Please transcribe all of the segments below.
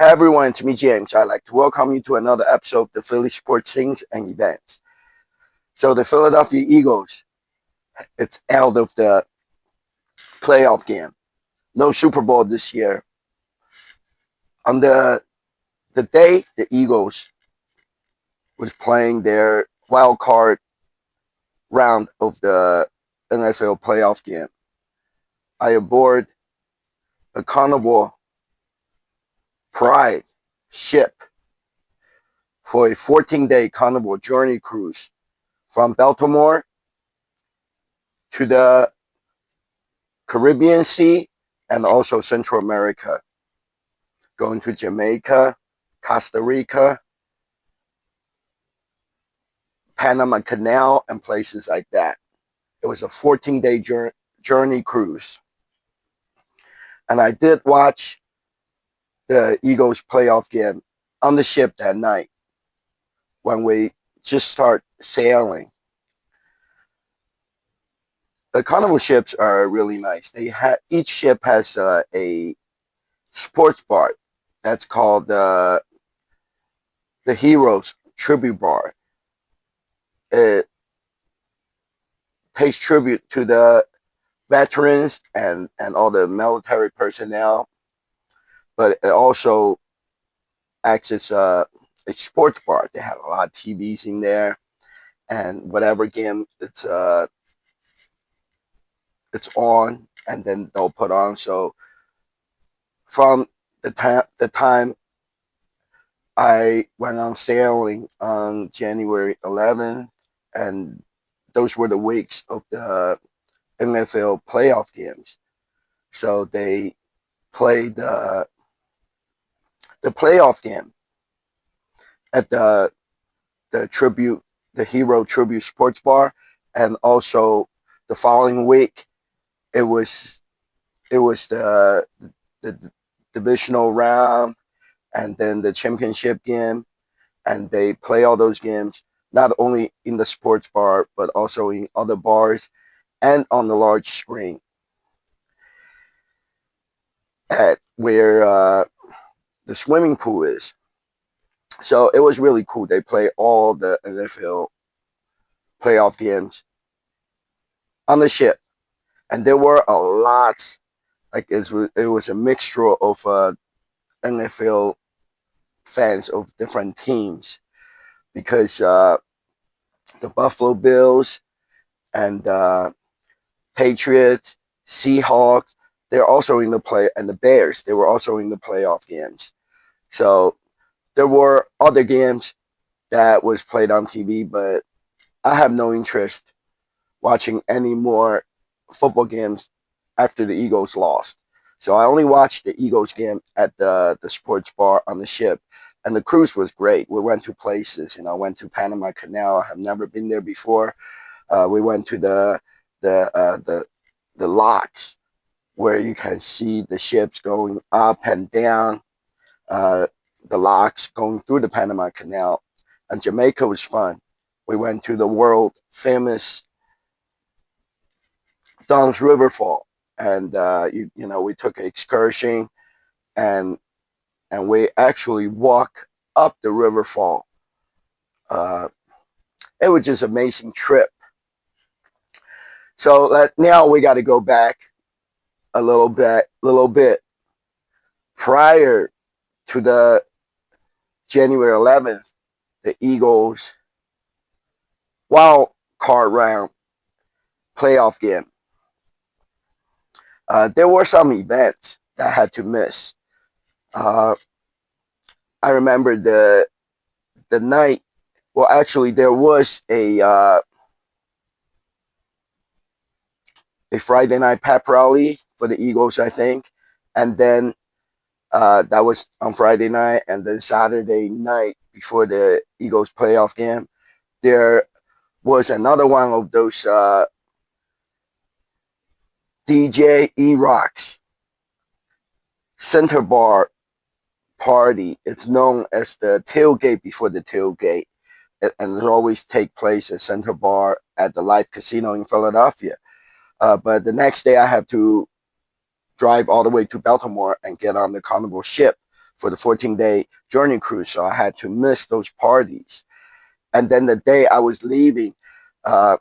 everyone, it's me, James. I'd like to welcome you to another episode of the Philly Sports Things and Events. So, the Philadelphia Eagles, it's out of the playoff game. No Super Bowl this year. On the day the Eagles was playing their wild card round of the NFL playoff game, I aboard a Carnival Pride ship for a 14-day Carnival journey cruise from Baltimore to the Caribbean Sea and also Central America, going to Jamaica, Costa Rica, Panama Canal, and places like that. It was a 14-day journey cruise. And I did watch the Eagles playoff game on the ship that night when we just start sailing. The Carnival ships are really nice. Each ship has a sports bar that's called the Heroes Tribute Bar. It pays tribute to the veterans and all the military personnel, but it also acts as a sports bar. They have a lot of TVs in there, and whatever game it's on, and then they'll put on. So from the time I went on sailing on January 11th, and those were the weeks of the NFL playoff games. So they played the playoff game at the Hero Tribute Sports Bar, and also the following week it was the divisional round and then the championship game, and they play all those games not only in the sports bar but also in other bars and on the large screen at where the swimming pool is. So it was really cool. They play all the NFL playoff games on the ship, and there were a lot. Like it was a mixture of NFL fans of different teams, because the Buffalo Bills and Patriots, Seahawks, they're also in the play, and the Bears, they were also in the playoff games. So there were other games that was played on TV, but I have no interest watching any more football games after the Eagles lost. So I only watched the Eagles game at the sports bar on the ship, and the cruise was great. We went to places, went to Panama Canal. I have never been there before. We went to the locks where you can see the ships going up and down, the locks going through the Panama Canal. And Jamaica was fun. We went to the world famous Don's Riverfall, and we took an excursion, and we actually walked up the riverfall. It was just an amazing trip. So now we got to go back a little bit prior to the January 11th, the Eagles wild card round playoff game. There were some events that I had to miss. I remember the night. Well, actually, there was a Friday night pep rally for the Eagles, I think, and then that was on Friday night, and then Saturday night before the Eagles playoff game, there was another one of those DJ E-Rock's center bar party. It's known as the tailgate before the tailgate, and it always take place at Center Bar at the Live Casino in Philadelphia. But the next day I have to drive all the way to Baltimore and get on the Carnival ship for the 14-day journey cruise, so I had to miss those parties. And then the day I was leaving, uh,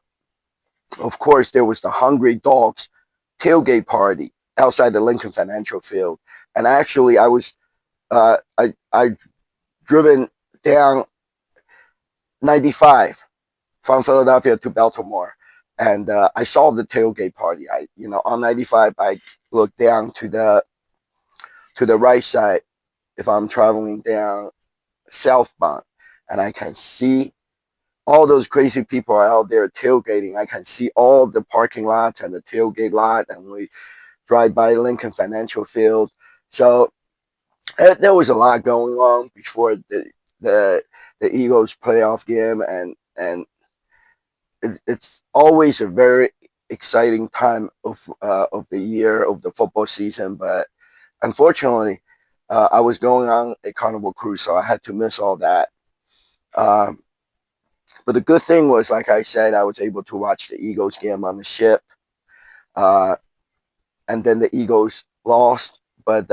of course, there was the Hungry Dogs tailgate party outside the Lincoln Financial Field. And actually, I driven down 95 from Philadelphia to Baltimore, and I saw the tailgate party. On 95, I looked down to the right side if I'm traveling down southbound, and I can see all those crazy people are out there tailgating. I can see all the parking lots and the tailgate lot, and we drive by Lincoln Financial Field. So there was a lot going on before the the Eagles playoff game, and it's always a very exciting time of the year of the football season. But unfortunately, I was going on a Carnival cruise, so I had to miss all that. Um, but the good thing was, like I said, I was able to watch the Eagles game on the ship, uh, and then the Eagles lost, but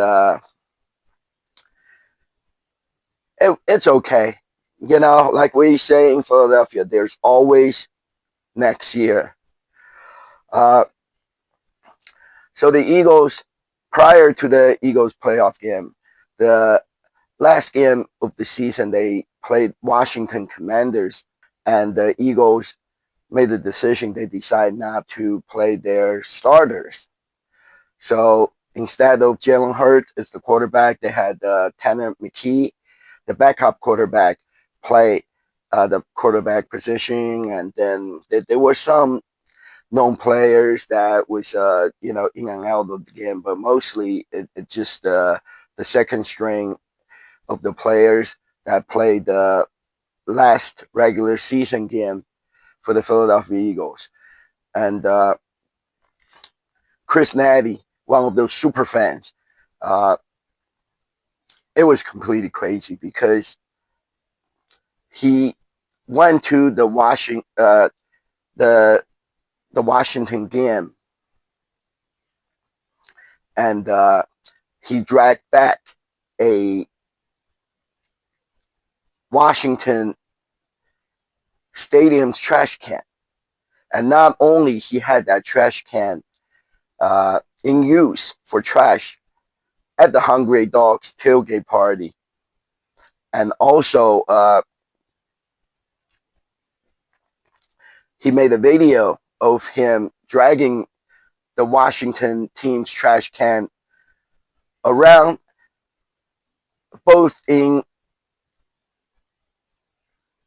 it's okay. Like we say in Philadelphia, there's always next year. Uh, so the Eagles, prior to the Eagles playoff game, the last game of the season, they played Washington Commanders, and the Eagles made the decision. They decided not to play their starters. So instead of Jalen Hurts as the quarterback, they had Tanner McKee, the backup quarterback, play the quarterback position, and then there were some known players that was in and out of the game, but mostly it just the second string of the players that played the last regular season game for the Philadelphia Eagles. And Chris Natty, one of those super fans, uh, it was completely crazy because he went to the the Washington game, and he dragged back a Washington Stadium's trash can. And not only he had that trash can in use for trash at the Hungry Dogs tailgate party, and also he made a video of him dragging the Washington team's trash can around, both in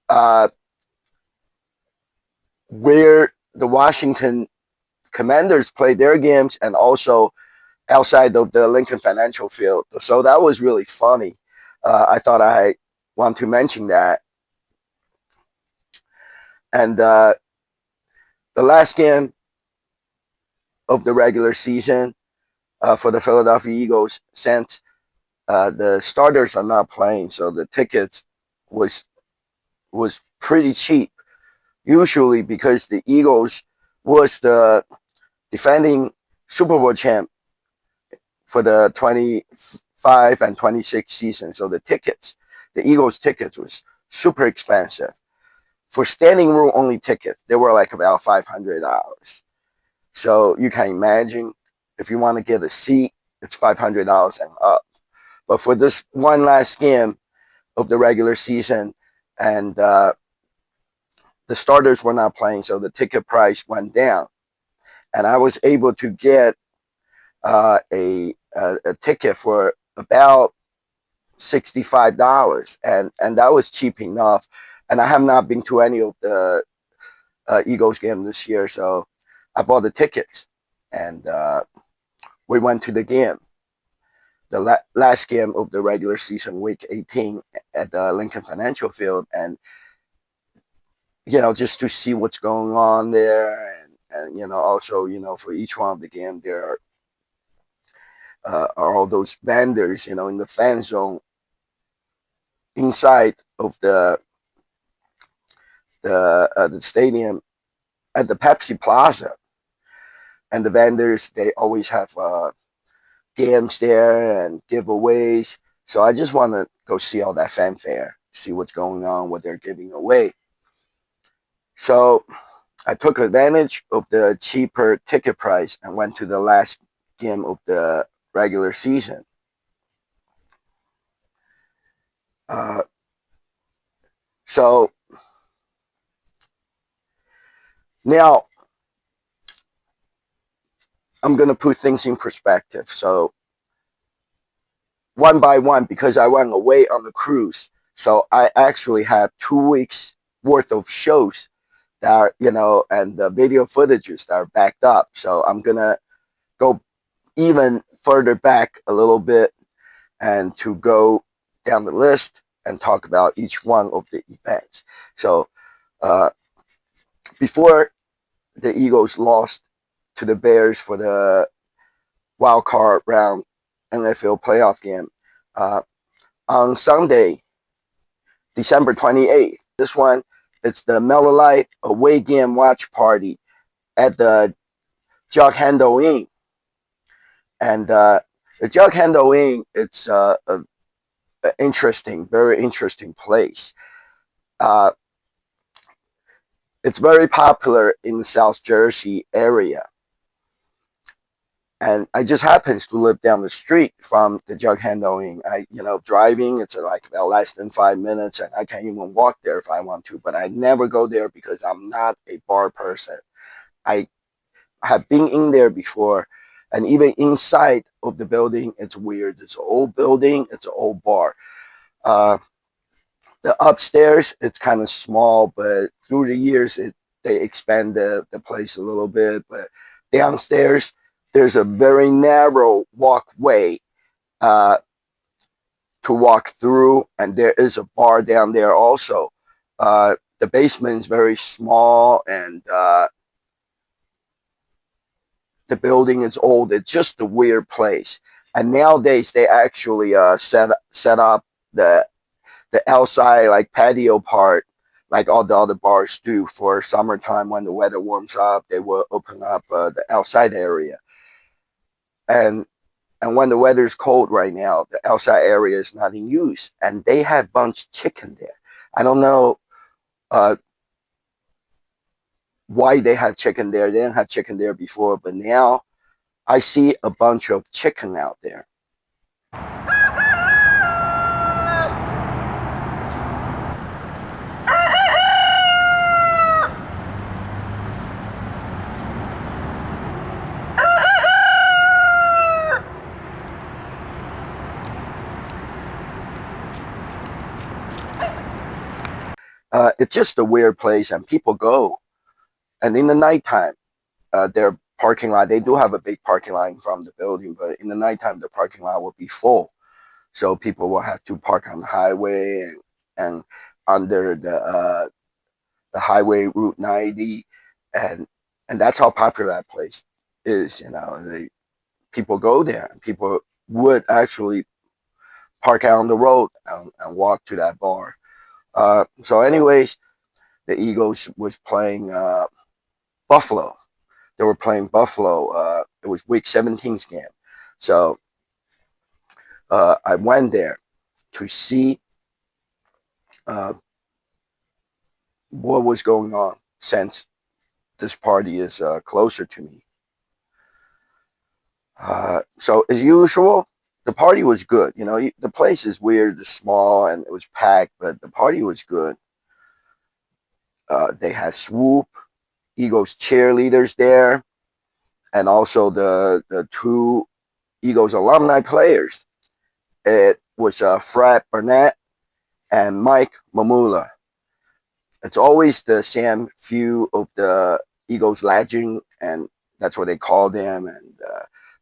uh, where the Washington Commanders play their games, and also outside of the Lincoln Financial Field. So that was really funny. I thought I want to mention that. And the last game of the regular season for the Philadelphia Eagles, since the starters are not playing, so the tickets was was pretty cheap. Usually, because the Eagles was the defending Super Bowl champ for the 25 and 26 season. So the Eagles tickets was super expensive. For standing room only tickets, they were like about $500. So you can imagine if you want to get a seat, it's $500 and up. But for this one last game of the regular season, and the starters were not playing, so the ticket price went down. And I was able to get a ticket for about $65, and that was cheap enough. And I have not been to any of the Eagles game this year, so I bought the tickets, and we went to the game, the last game of the regular season, week 18, at the Lincoln Financial Field, and just to see what's going on there, and also for each one of the game there are all those vendors in the fan zone inside of the stadium at the Pepsi Plaza, and the vendors, they always have games there and giveaways. So I just want to go see all that fanfare, see what's going on, what they're giving away. So I took advantage of the cheaper ticket price and went to the last game of the regular season. Uh, so now I'm going to put things in perspective. So one by one, because I went away on the cruise, so I actually have 2 weeks worth of shows that are, and the video footages that are backed up. So I'm going to go even further back a little bit and to go down the list and talk about each one of the events. So uh, before the Eagles lost to the Bears for the wild card round NFL playoff game, uh, on Sunday, December 28th, this one, it's the Miller Lite away game watch party at the Jug Handle Inn. And the Jug Handle Inn, it's a interesting, very interesting place. Uh, it's very popular in the South Jersey area. And I just happens to live down the street from the Jug Handle Inn. Driving, it's like about less than 5 minutes, and I can even walk there if I want to. But I never go there because I'm not a bar person. I have been in there before, and even inside of the building, it's weird. It's an old building. It's an old bar. The upstairs, it's kind of small, but through the years, they expand the place a little bit. But downstairs, there's a very narrow walkway to walk through, and there is a bar down there also. The basement is very small, and the building is old. It's just a weird place. And nowadays, they actually set up the outside like patio part, like all the other bars do for summertime. When the weather warms up, they will open up the outside area. And when the weather is cold right now, the outside area is not in use, and they have bunch of chicken there. I don't know uh, why they have chicken there. They didn't have chicken there before, but now I see a bunch of chicken out there. It's just a weird place, and people go. And in the nighttime, their parking lot, they do have a big parking lot from the building, but in the nighttime, the parking lot will be full. So people will have to park on the highway and under the highway Route 90, and that's how popular that place is. People go there, and people would actually park out on the road and walk to that bar. So, anyways, the Eagles was playing Buffalo. They were playing Buffalo. It was Week 17's game, so I went there to see uh, what was going on since this party is closer to me. So as usual, the party was good. The place is weird, it's small, and it was packed, but the party was good. They had Swoop, Eagles cheerleaders there, and also the two Eagles alumni players. It was Fred Burnett and Mike Mamula. It's always the same few of the Eagles legend, and that's what they call them, and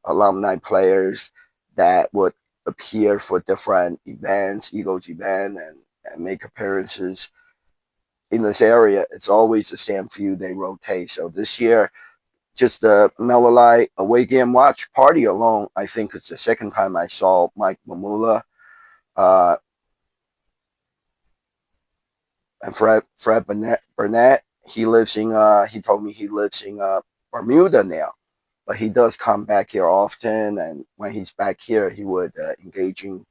alumni players that would appear for different events, Eagles event, and make appearances in this area. It's always the same few. They rotate. So this year, just the Miller Lite away game watch party alone, I think it's the second time I saw Mike Mamula. Uh, and Fred Burnett, he told me he lives in Bermuda now, but he does come back here often, and when he's back here, he would engage in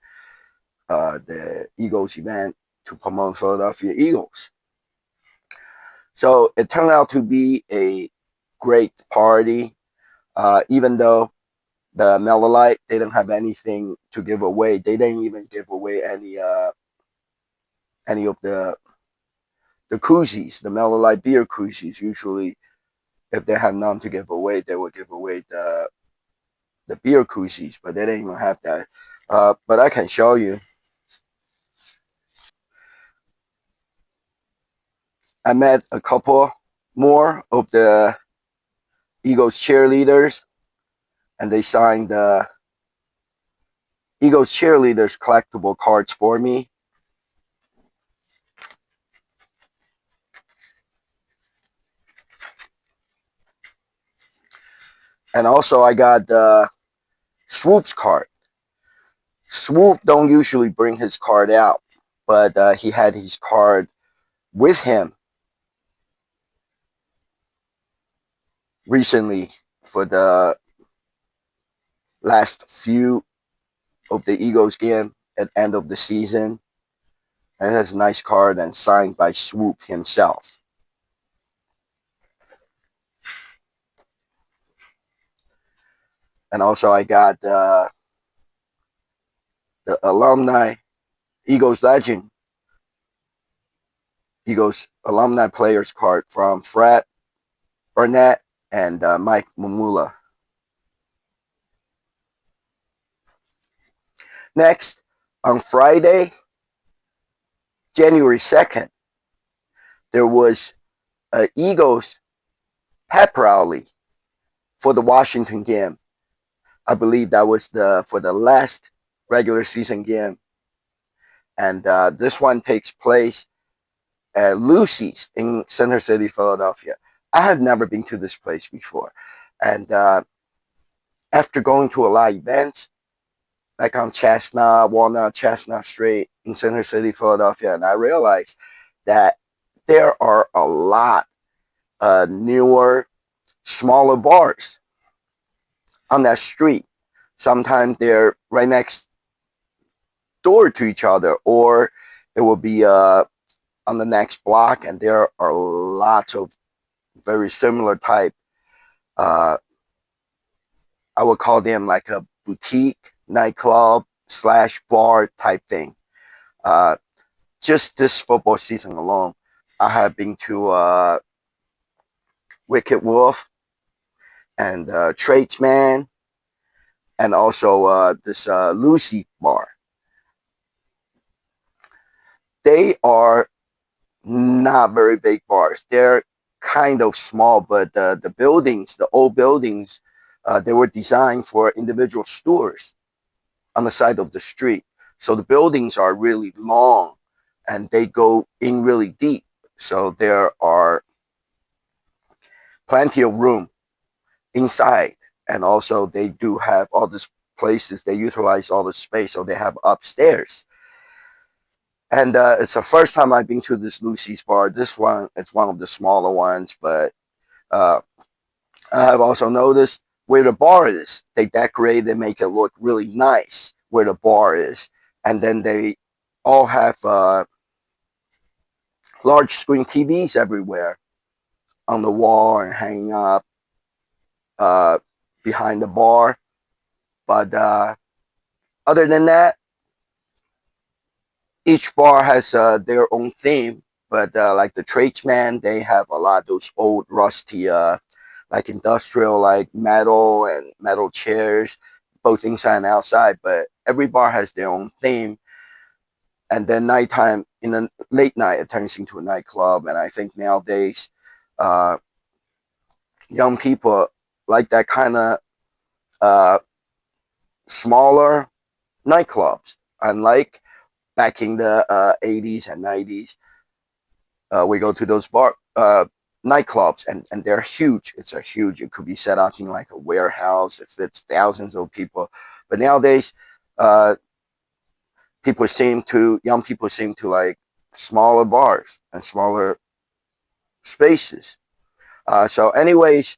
the Eagles event to promote Philadelphia Eagles. So it turned out to be a great party, even though the Miller Lite, they didn't have anything to give away. They didn't even give away any of the koozies, the Miller Lite beer koozies. Usually, if they have none to give away, they would give away the beer koozies, but they didn't even have that. But I can show you. I met a couple more of the Eagles cheerleaders, and they signed the Eagles cheerleaders collectible cards for me. And also I got Swoop's card. Swoop don't usually bring his card out, but he had his card with him recently for the last few of the Eagles game at end of the season. And it has a nice card and signed by Swoop himself. And also I got the alumni Eagles legend, Eagles alumni players card from Fred Burnett and Mike Mamula. Next, on Friday, January 2nd, there was an Eagles pep rally for the Washington game. I believe that was for the last regular season game. And this one takes place at Lucy's in Center City, Philadelphia. I have never been to this place before. And after going to a lot of events, like on Walnut, Chestnut Street in Center City, Philadelphia, and I realized that there are a lot newer, smaller bars on that street. Sometimes they're right next door to each other, or it will be on the next block, and there are lots of very similar type. I would call them like a boutique nightclub slash bar type thing. Uh, just this football season alone, I have been to Wicked Wolf and Tradesman, and also this Lucy bar. They are not very big bars. They're kind of small, but the buildings, the old buildings, they were designed for individual stores on the side of the street. So the buildings are really long and they go in really deep. So there are plenty of room inside. And also they do have all these places, they utilize all the space. So they have upstairs. And it's the first time I've been to this Lucy's bar. This one, it's one of the smaller ones, but uh, I have also noticed where the bar is. They decorate, they make it look really nice where the bar is. And then they all have large screen TVs everywhere on the wall and hanging up uh, behind the bar. But other than that, each bar has their own theme. But like the tradesman, they have a lot of those old rusty, like industrial, like metal and metal chairs, both inside and outside. But every bar has their own theme. And then nighttime, in the late night, it turns into a nightclub. And I think nowadays, uh, young people like that kind of uh, smaller nightclubs. Unlike back in the 80s and 90s, we go to those nightclubs, and they're huge. It's a huge. It could be set up in like a warehouse. It fits thousands of people. But nowadays, uh, young people seem to like smaller bars and smaller spaces. So, anyways,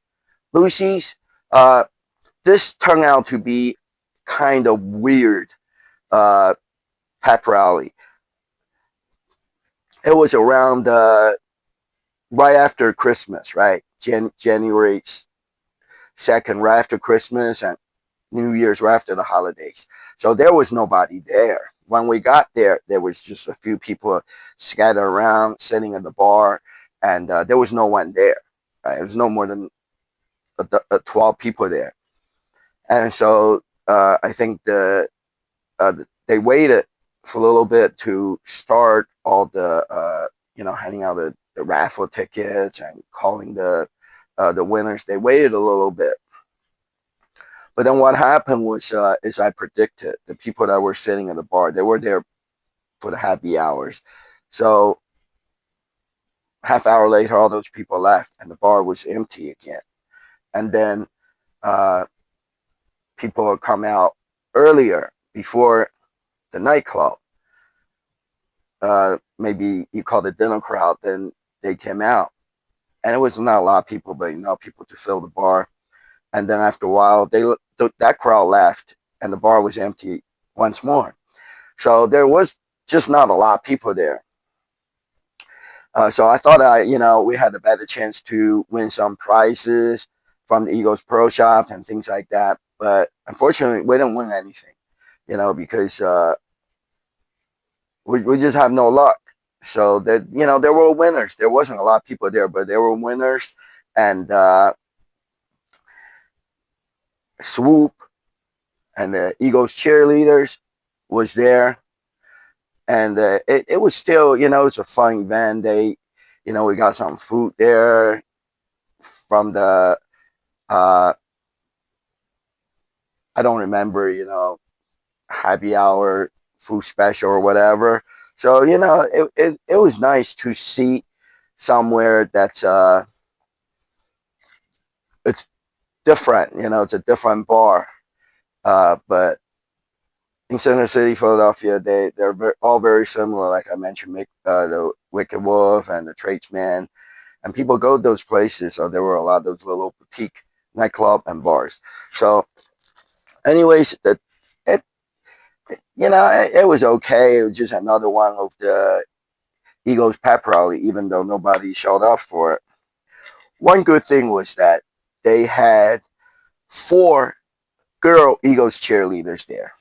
Lucy's. This turned out to be kind of weird. Uh, pep rally. It was around right after Christmas, right? January 2nd, right after Christmas, and New Year's, right after the holidays. So there was nobody there. When we got there, there was just a few people scattered around, sitting at the bar, and there was no one there. Right? There was no more than 12 people there. And so I think they waited for a little bit to start all the handing out the raffle tickets and calling the winners. They waited a little bit, but then what happened was, as I predicted, the people that were sitting at the bar, they were there for the happy hours. So half hour later, all those people left, and the bar was empty again. And then uh, people would come out earlier before the nightclub. Maybe you call the dinner crowd. Then they came out, and it was not a lot of people, but people to fill the bar. And then after a while, that crowd left, and the bar was empty once more. So there was just not a lot of people there. So I thought we had a better chance to win some prizes from the Eagles Pro Shop and things like that. But unfortunately, we didn't win anything, because we just have no luck. So that there were winners. There wasn't a lot of people there, but there were winners, and Swoop and the Eagles cheerleaders was there, and it was still it's a fun event. We got some food there from the I don't remember happy hour food special or whatever. So it was nice to see somewhere that's it's different. It's a different bar. But in Center City, Philadelphia, they're all very similar. Like I mentioned, the Wicked Wolf and the Tradesman, and people go to those places. So there were a lot of those little boutique nightclub and bars. So, anyways, it was okay. It was just another one of the Eagles pep rally, even though nobody showed up for it. One good thing was that they had 4 girl Eagles cheerleaders there.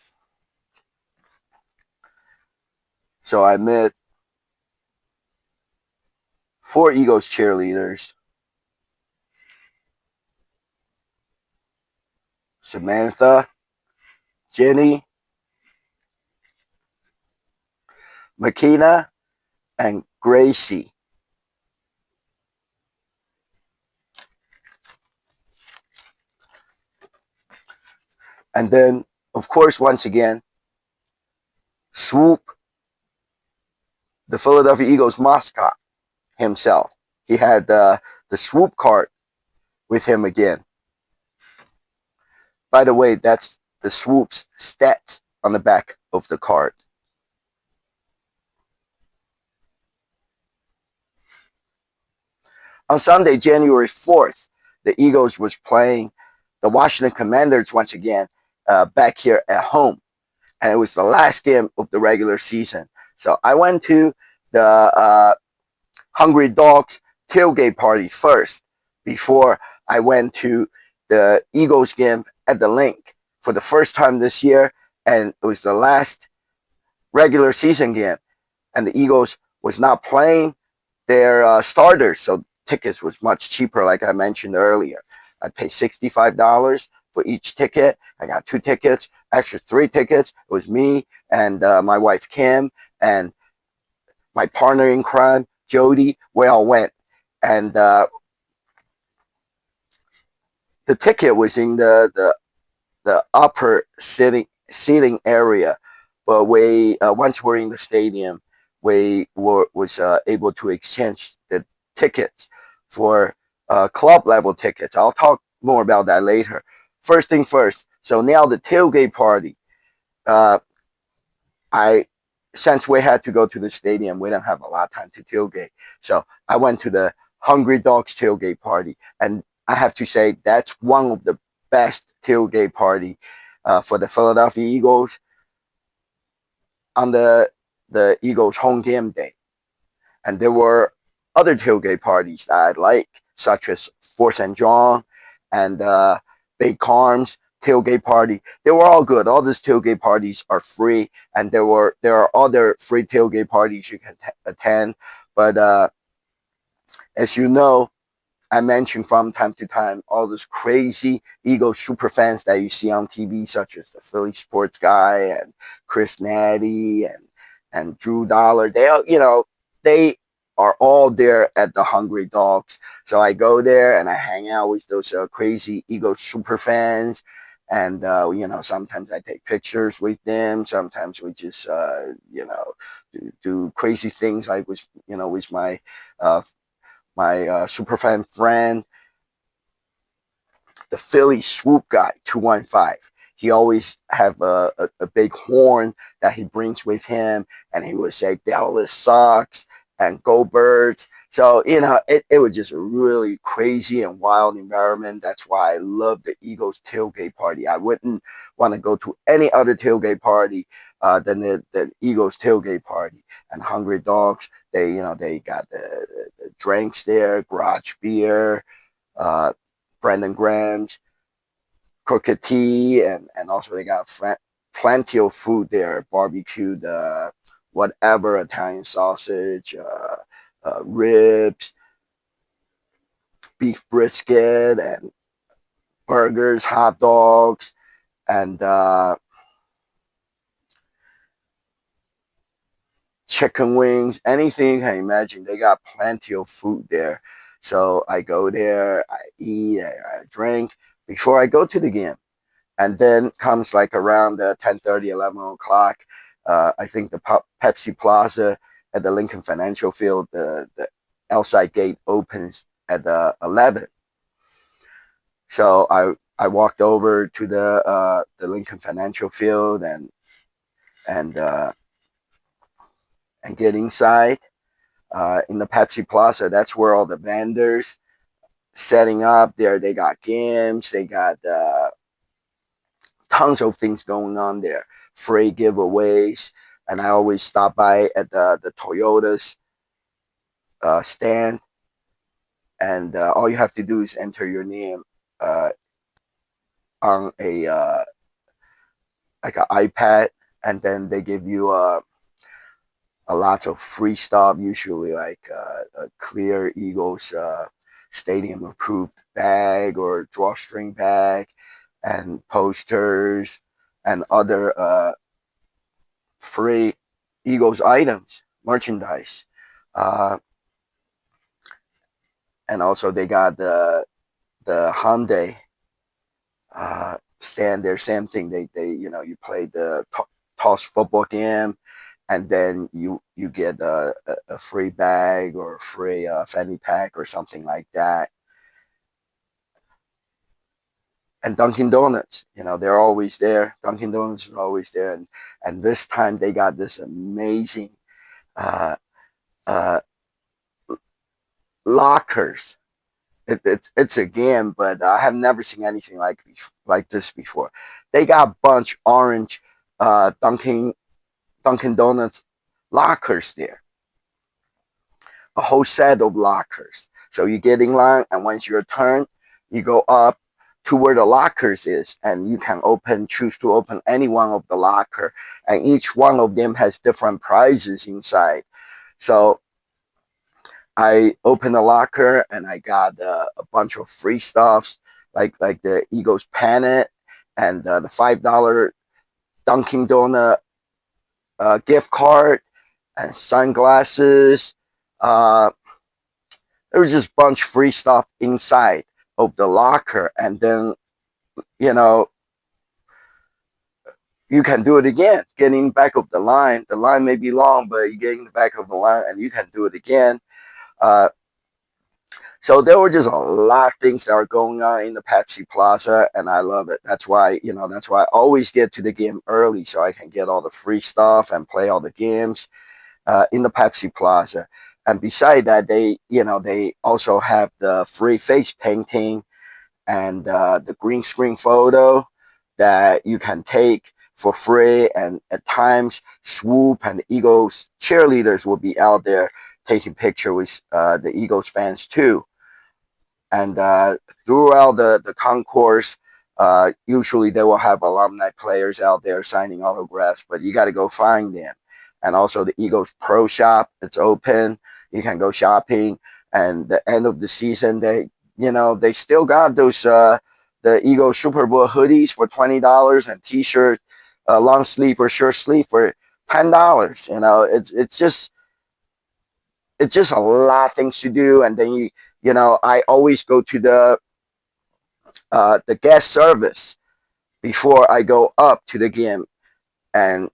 So I met 4 Eagles cheerleaders: Samantha, Jenny, Makina, and Gracie. And then, of course, once again, Swoop, the Philadelphia Eagles mascot himself. He had the Swoop card with him again. By the way, that's the Swoop's stats on the back of the card. On Sunday, January 4th, the Eagles was playing the Washington Commanders once again back here at home. And it was the last game of the regular season. So I went to the Hungry Dogs tailgate party first before I went to the Eagles game at the Link for the first time this year. And it was the last regular season game. And the Eagles was not playing their starters. So tickets was much cheaper, like I mentioned earlier. I paid $65 for each ticket. I got 2 tickets, extra 3 tickets. It was me and my wife Kim and my partner in crime Jody. We all went, and the ticket was in the upper seating area. But we once we're in the stadium, we was able to exchange the tickets for club level tickets. I'll talk more about that later. First thing first. So now the tailgate party. Since we had to go to the stadium, we didn't have a lot of time to tailgate. So I went to the Hungry Dogs tailgate party, and I have to say that's one of the best tailgate party for the Philadelphia Eagles. on the Eagles home game day. And there were other tailgate parties that I like, such as Fort St. John and Bay Carms tailgate party. They were all good. All these tailgate parties are free, and there are other free tailgate parties you can attend. But as you know, I mentioned from time to time all those crazy Eagles super fans that you see on TV, such as the Philly sports guy and Chris Natty and Drew Dollar. They are all there at the Hungry Dogs. So I go there and I hang out with those crazy Eagles super fans. And sometimes I take pictures with them. Sometimes we just do crazy things like with uh, my super fan friend, the Philly swoop guy, 215. He always have a big horn that he brings with him, and he would say Dallas sucks and go birds. So, it was just a really crazy and wild environment. That's why I love the Eagles tailgate party. I wouldn't want to go to any other tailgate party than the Eagles tailgate party. And Hungry Dogs, they got the drinks there, garage beer, uh, Brandon Graham's, crooked tea, and also they got plenty of food there, barbecued, whatever, Italian sausage, ribs, beef brisket, and burgers, hot dogs, and chicken wings, anything you can imagine. They got plenty of food there. So I go there, I eat, I drink before I go to the game. And then comes like around 10:30, 11 o'clock. I think the Pepsi Plaza at the Lincoln Financial Field, the outside gate opens at 11. So I walked over to the Lincoln Financial Field and uh, and get inside. In the Pepsi Plaza, that's where all the vendors setting up there. They got games, they got tons of things going on there, free giveaways, and I always stop by at the Toyota's stand, and all you have to do is enter your name uh, on a like an iPad, and then they give you a lot of free stuff, usually like a clear Eagles stadium approved bag or drawstring bag, and posters and other free Eagles items, merchandise. Uh, and also they got the Hyundai stand there, same thing. They you play the toss football game, and then you get a free bag or a free fanny pack or something like that. And Dunkin' Donuts, they're always there. Dunkin' Donuts is always there, and this time they got this amazing uh, uh, lockers. It's a game, but I have never seen anything like this before. They got bunch orange Dunkin' Donuts lockers there, a whole set of lockers. So you get in line, and once your turn, you go up to where the lockers is, and you can choose to open any one of the locker, and each one of them has different prizes inside. So I opened the locker and I got a bunch of free stuffs like the Eagles pennant and the $5 Dunkin' Donut gift card and sunglasses. Uh, there was just a bunch of free stuff inside of the locker, and then you know you can do it again. Getting back of the line. The line may be long, but you get in the back of the line and you can do it again. Uh, So there were just a lot of things that are going on in the Pepsi Plaza, and I love it. That's why I always get to the game early so I can get all the free stuff and play all the games in the Pepsi Plaza. And beside that, they also have the free face painting and the green screen photo that you can take for free, and at times Swoop and the Eagles cheerleaders will be out there taking picture with the Eagles fans too. And throughout the concourse, usually they will have alumni players out there signing autographs, but you got to go find them. And also the Eagles Pro Shop, it's open. You can go shopping. And the end of the season, they still got those the Eagles Super Bowl hoodies for $20 and T-shirts, long sleeve or short sleeve for $10. It's just a lot of things to do. And then I always go to the guest service before I go up to the game and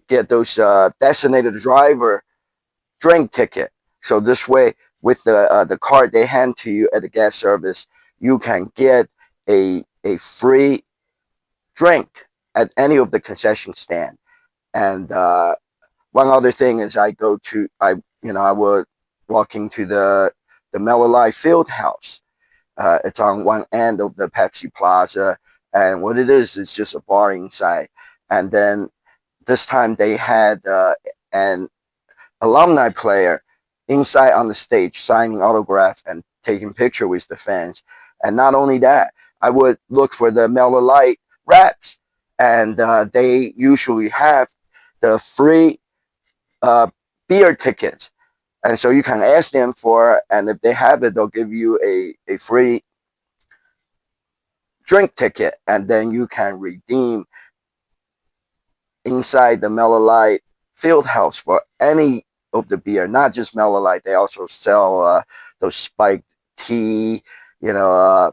get those designated driver drink ticket. So this way, with the card they hand to you at the guest service, you can get a free drink at any of the concession stand. And one other thing is I would walking to the Miller Lite Field House. It's on one end of the Pepsi Plaza, and what it is just a bar inside. And then this time they had an alumni player inside on the stage signing autographs and taking picture with the fans. And not only that, I would look for the Miller Lite reps, and they usually have the free uh, beer tickets. And so you can ask them for, and if they have it, they'll give you a free drink ticket, and then you can redeem inside the Miller Lite Field House for any of the beer, not just Miller Lite. They also sell those spiked tea, you know,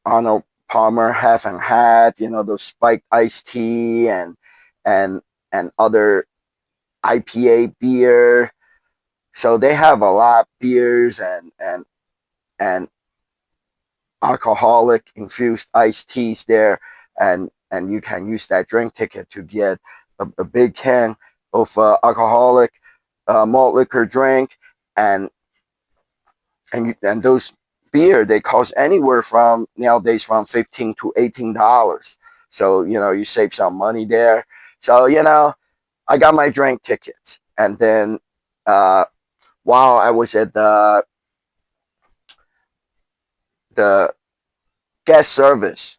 Arnold Palmer half and half, those spiked iced tea and and other IPA beer. So they have a lot of beers and alcoholic infused iced teas there, and you can use that drink ticket to get a big can of alcoholic malt liquor drink, and and those beer, they cost anywhere from nowadays from $15 to $18. So you save some money there. So I got my drink tickets, and then uh, while I was at the guest service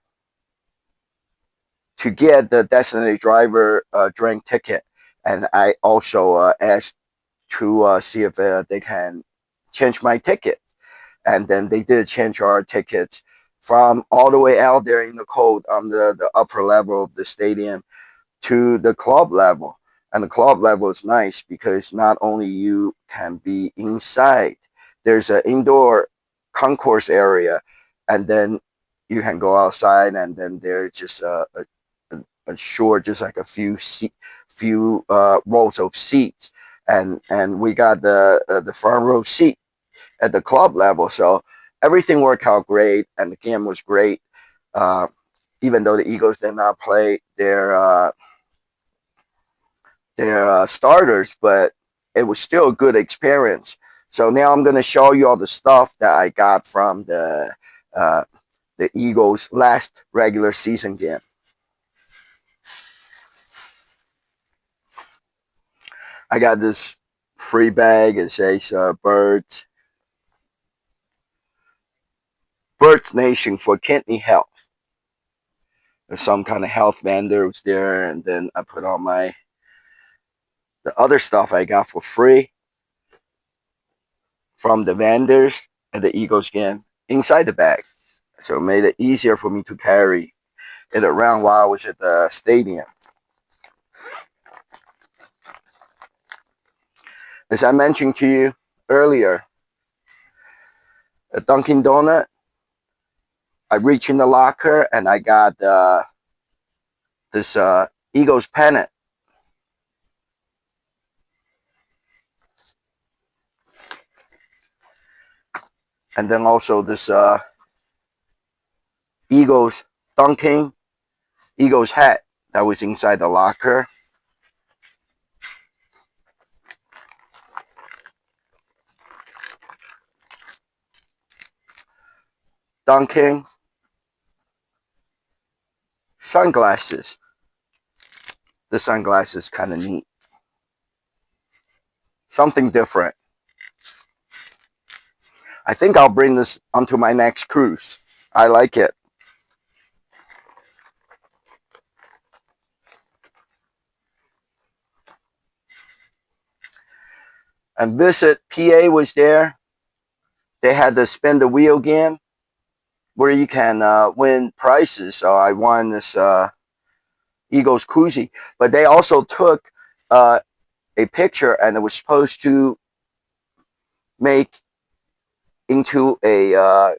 to get the designated driver drink ticket, and I also asked to see if they can change my ticket, and then they did change our tickets from all the way out there in the cold on the upper level of the stadium to the club level. And the club level is nice because not only you can be inside, there's an indoor concourse area, and then you can go outside, and then there's just a short, just like a few rows of seats, and we got the front row seat at the club level. So everything worked out great, and the game was great. Uh, Even though the Eagles did not play their starters, but it was still a good experience. So now I'm going to show you all the stuff that I got from the Eagles' last regular season game. I got this free bag. It says Birds Nation for kidney health. There's some kind of health vendors there, and then I put on the other stuff I got for free from the vendors at the Eagles game inside the bag. So it made it easier for me to carry it around while I was at the stadium. As I mentioned to you earlier, at Dunkin' Donut, I reached in the locker and I got this Eagles pennant. And then also this Eagles Dunkin' Eagles hat that was inside the locker. Dunkin' Sunglasses. The sunglasses kind of neat. Something different. I think I'll bring this onto my next cruise. I like it. And Visit PA was there. They had the spin the wheel game where you can win prizes. So I won this Eagles koozie. But they also took a picture and it was supposed to make into a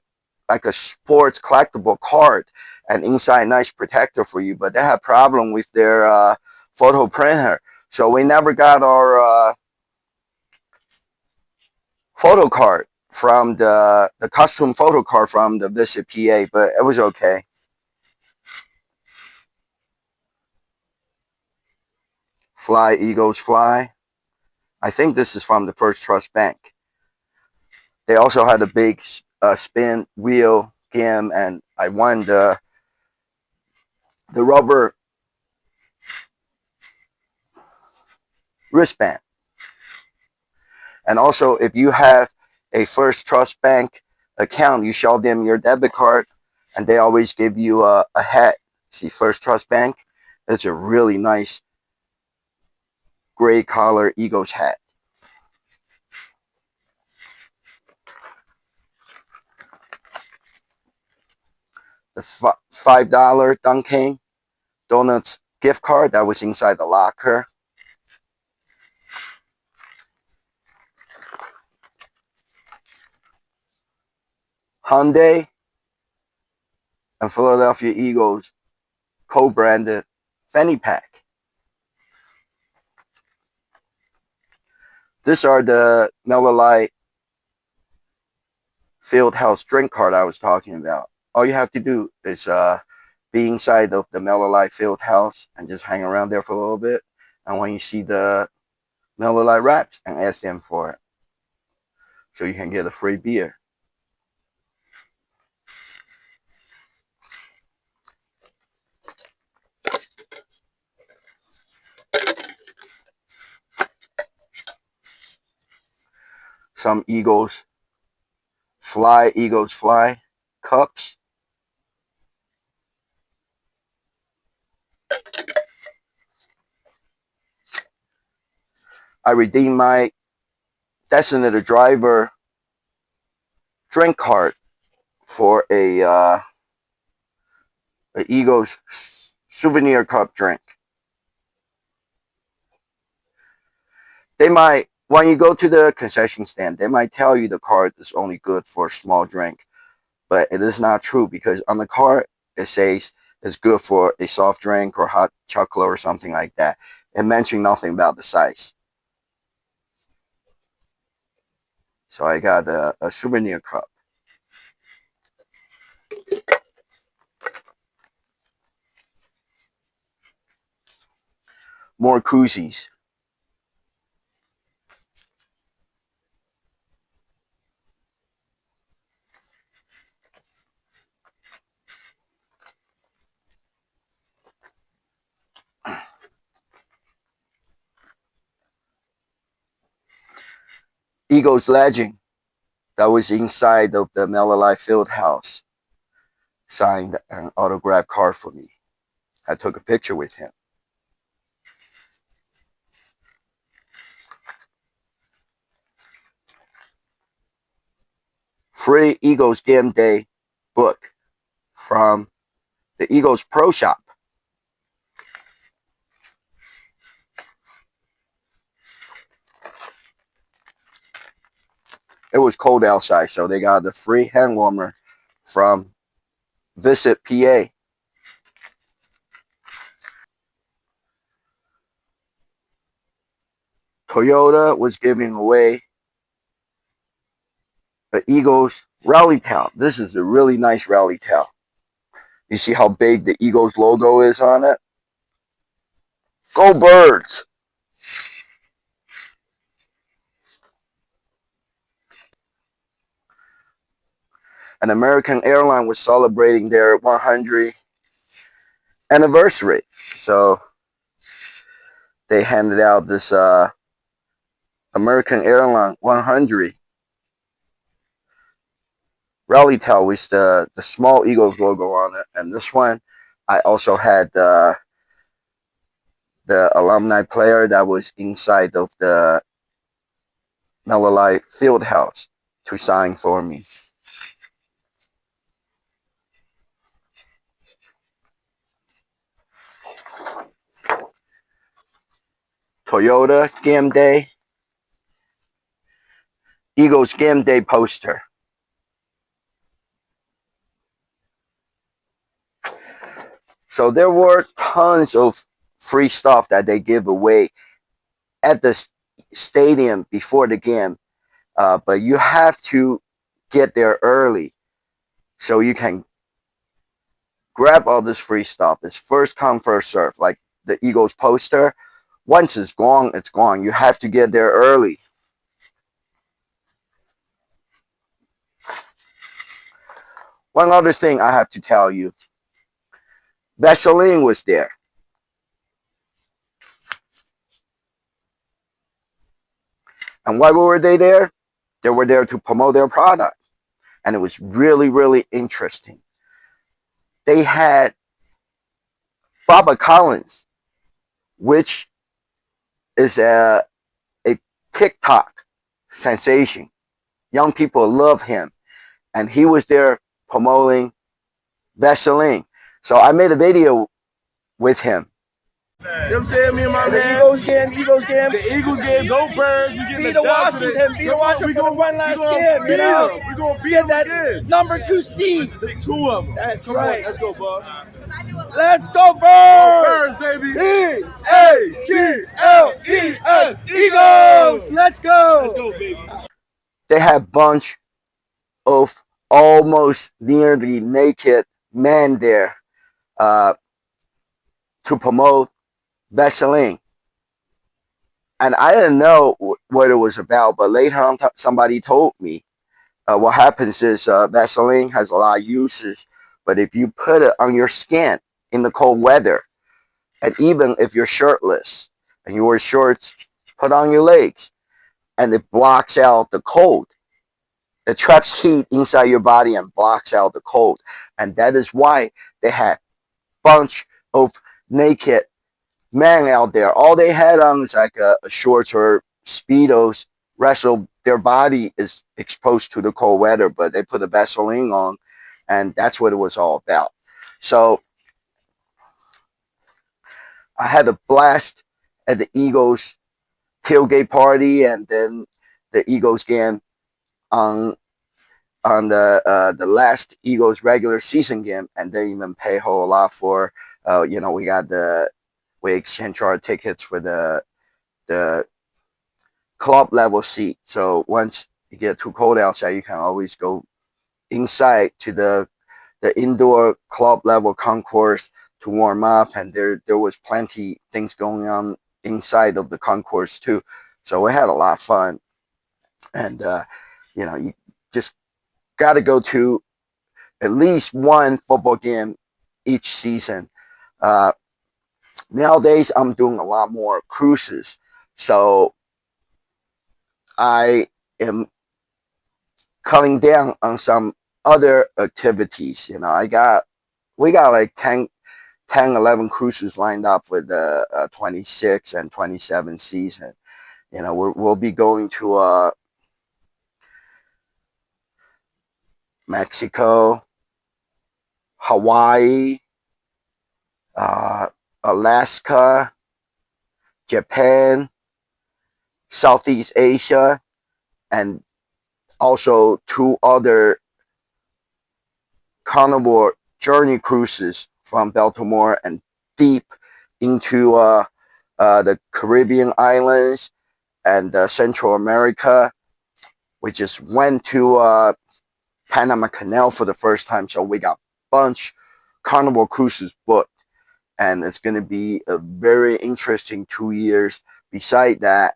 like a sports collectible card and inside nice protector for you. But they had problem with their photo printer. So we never got our photo card from the custom photo card from the Visit PA, but it was okay. Fly, Eagles, fly. I think this is from the First Trust Bank. They also had a big spin wheel game, and I won the rubber wristband. And also, if you have a First Trust Bank account, you show them your debit card, and they always give you a hat. See, First Trust Bank, it's a really nice gray collar Eagles hat. The $5 Dunkin' Donuts gift card that was inside the locker. Hyundai and Philadelphia Eagles co-branded fanny pack. These are the Miller Lite Fieldhouse drink card I was talking about. All you have to do is be inside of the Miller Lite Fieldhouse and just hang around there for a little bit. And when you see the Miller Lite wraps, and ask them for it, so you can get a free beer. Some Eagles fly cups. I redeemed my designated driver drink card for a Eagles souvenir cup drink. They might, when you go to the concession stand, they might tell you the card is only good for a small drink, but it is not true because on the card it says it's good for a soft drink or hot chocolate or something like that. It mentioned nothing about the size. So I got a souvenir cup. More koozies. Eagles legend that was inside of the Miller Lite Fieldhouse signed an autograph card for me. I took a picture with him. Free Eagles Game Day book from the Eagles Pro Shop. It was cold outside, so they got the free hand warmer from Visit PA. Toyota was giving away the Eagles rally towel. This is a really nice rally towel. You see how big the Eagles logo is on it? Go Birds! An American airline was celebrating their 100th anniversary. So they handed out this American Airlines 100 rally tail with the small Eagles logo on it. And this one, I also had the alumni player that was inside of the Miller Lite field house to sign for me. Toyota game day, Eagles game day poster. So there were tons of free stuff that they give away at the stadium before the game, but you have to get there early so you can grab all this free stuff. It's first come, first serve, like the Eagles poster. Once it's gone, it's gone. You have to get there early. One other thing I have to tell you, Vaseline was there. And why were they there? They were there to promote their product. And it was really, really interesting. They had Baba Collins, which is a TikTok sensation. Young people love him. And he was there promoting Vaseline. So I made a video with him. You know what I'm saying? Me and my man. Eagles game. The Eagles game. Go Birds. We get the Washington. Beat Washington for one last game. You know? We're going to beat that again. Number 2 seed. The 2 of them. That's right. Let's go, boss. Let's go, Birds! Go Birds, baby! E-A-G-L-E-S! Eagles! Let's go! Let's go, baby. They had a bunch of almost nearly naked men there to promote Vaseline. And I didn't know what it was about, but later on somebody told me what happens is Vaseline has a lot of uses, but if you put it on your skin in the cold weather, and even if you're shirtless and you wear shorts, put on your legs, and it blocks out the cold. It traps heat inside your body and blocks out the cold. And that is why they had a bunch of naked men out there. All they had on is like a shorts or Speedos. Rest of their body is exposed to the cold weather, but they put a Vaseline on, and that's what it was all about. So I had a blast at the Eagles tailgate party, and then the Eagles game on the last Eagles regular season game, and they even pay a whole lot for we exchanged our tickets for the club level seat. So once you get too cold outside, you can always go inside to the indoor club level concourse to warm up, and there was plenty things going on inside of the concourse too. So we had a lot of fun, and you just got to go to at least one football game each season. Nowadays, I'm doing a lot more cruises, so I am cutting down on some other activities. We got like 10, 11 cruises lined up for the 26 and 27 season. We'll be going to Mexico, Hawaii, Alaska, Japan, Southeast Asia, and also 2 other carnival journey cruises from Baltimore and deep into the Caribbean islands and Central America. We just went to Panama Canal for the first time, so we got a bunch carnival cruises booked, and it's going to be a very interesting 2 years. Beside that,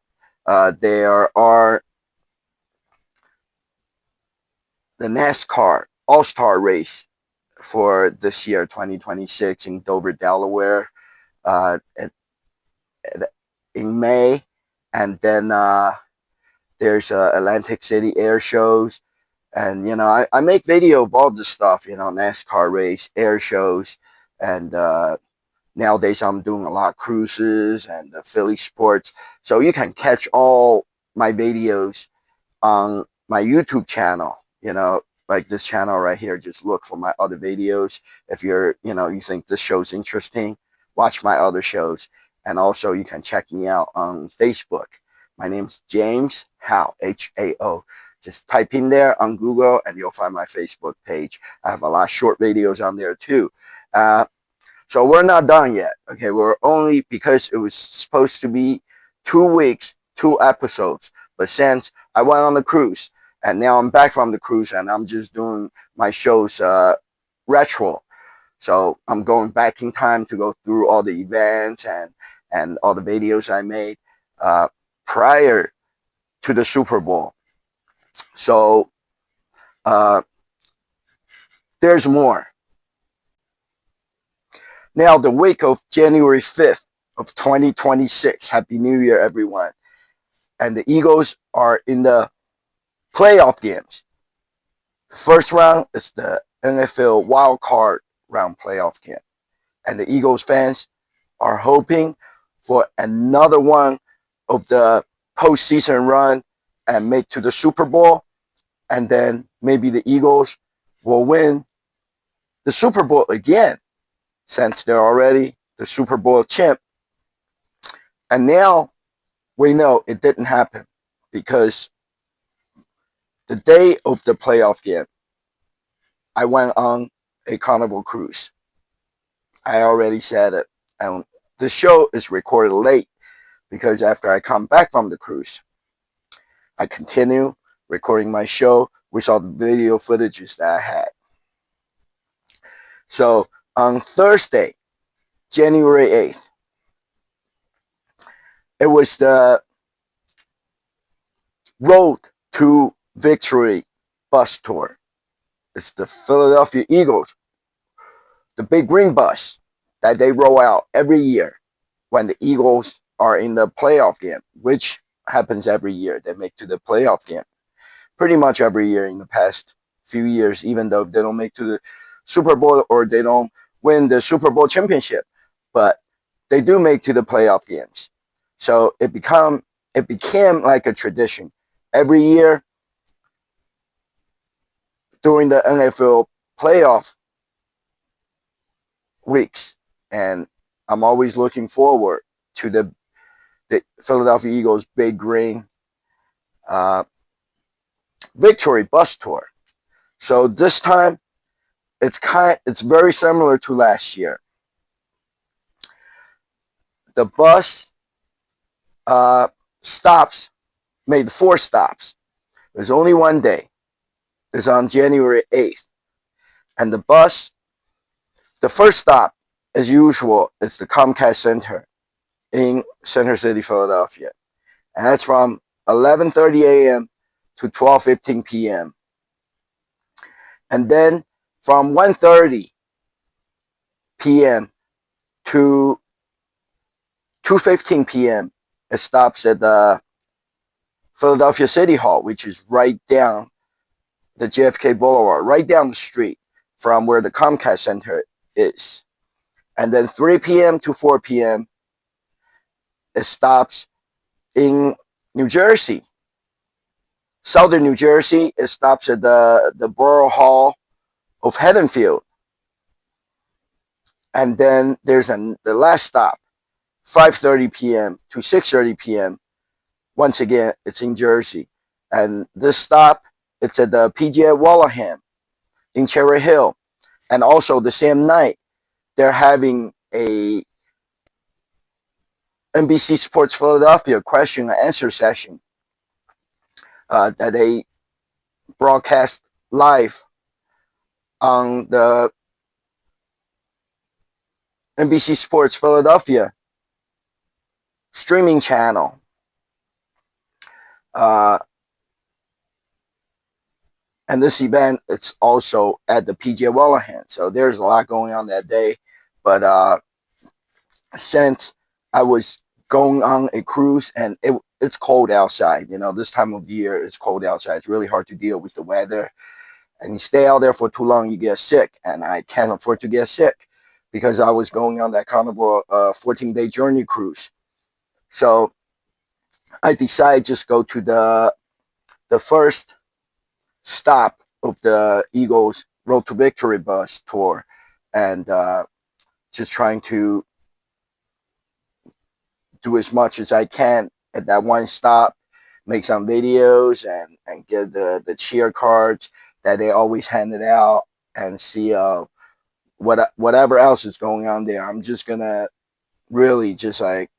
there are the NASCAR All-Star race for this year, 2026, in Dover, Delaware, uh, at, in May, and then there's Atlantic City air shows, and I make video of all this stuff, NASCAR race, air shows, and nowadays I'm doing a lot of cruises and Philly sports, so you can catch all my videos on my YouTube channel, like this channel right here. Just look for my other videos. If you think this show's interesting, watch my other shows. And also you can check me out on Facebook. My name's James Hao, Hao. Just type in there on Google and you'll find my Facebook page. I have a lot of short videos on there too. So we're not done yet. Okay, we're only, because it was supposed to be 2 weeks, 2 episodes. But since I went on the cruise and now I'm back from the cruise and I'm just doing my shows retro. So I'm going back in time to go through all the events and all the videos I made prior to the Super Bowl. So there's more. Now, the week of January 5th of 2026, Happy New Year, everyone. And the Eagles are in the playoff games. The first round is the NFL wild card round playoff game. And the Eagles fans are hoping for another one of the postseason run and make to the Super Bowl. And then maybe the Eagles will win the Super Bowl again, since they're already the Super Bowl champ. And now we know it didn't happen, because the day of the playoff game, I went on a Carnival cruise. I already said it. And the show is recorded late, because after I come back from the cruise, I continue recording my show with all the video footages that I had. So on Thursday, January 8th, it was the Road to Victory bus tour. It's the Philadelphia Eagles, the big green bus that they roll out every year when the Eagles are in the playoff game, which happens every year. They make to the playoff game pretty much every year in the past few years, even though they don't make to the Super Bowl or they don't win the Super Bowl championship, but they do make to the playoff games. So it became like a tradition every year during the NFL playoff weeks, and I'm always looking forward to the Philadelphia Eagles big green victory bus tour. So this time it's very similar to last year. The bus made 4 stops. There's only one day. It's on January 8th. And the first stop, as usual, is the Comcast Center in Center City, Philadelphia. And that's from 11:30 a.m. to 12:15 p.m. And then from 1:30 p.m. to 2:15 p.m., it stops at the Philadelphia City Hall, which is right down the JFK Boulevard, right down the street from where the Comcast Center is. And then 3 p.m. to 4 p.m., it stops in New Jersey. Southern New Jersey, it stops at the Borough Hall of Haddonfield. And then there's the last stop, 5:30 p.m. to 6:30 p.m. Once again, it's in Jersey. And this stop, it's at the PGA Wallingham in Cherry Hill. And also the same night, they're having a NBC Sports Philadelphia question and answer session that they broadcast live on the NBC Sports Philadelphia streaming channel. And this event, it's also at the PJ Wellahan. So there's a lot going on that day. But since I was going on a cruise and it's cold outside, this time of year it's cold outside. It's really hard to deal with the weather. And you stay out there for too long, you get sick. And I can't afford to get sick because I was going on that Carnival 14-day journey cruise. So I decided just go to the first stop of the Eagles Road to Victory bus tour, and just trying to do as much as I can at that one stop, make some videos and get the cheer cards that they always handed out, and see whatever else is going on there. I'm just gonna really just like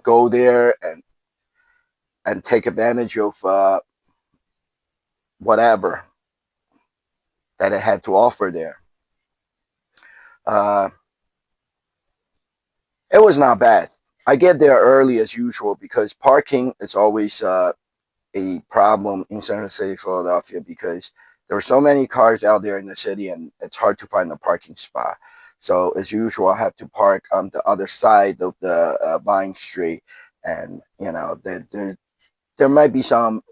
go there and take advantage of whatever that it had to offer there. Uh, it was not bad. I get there early as usual because parking is always a problem in Center City, Philadelphia, because there are so many cars out there in the city and it's hard to find a parking spot. So as usual, I have to park on the other side of the Vine Street, and there might be some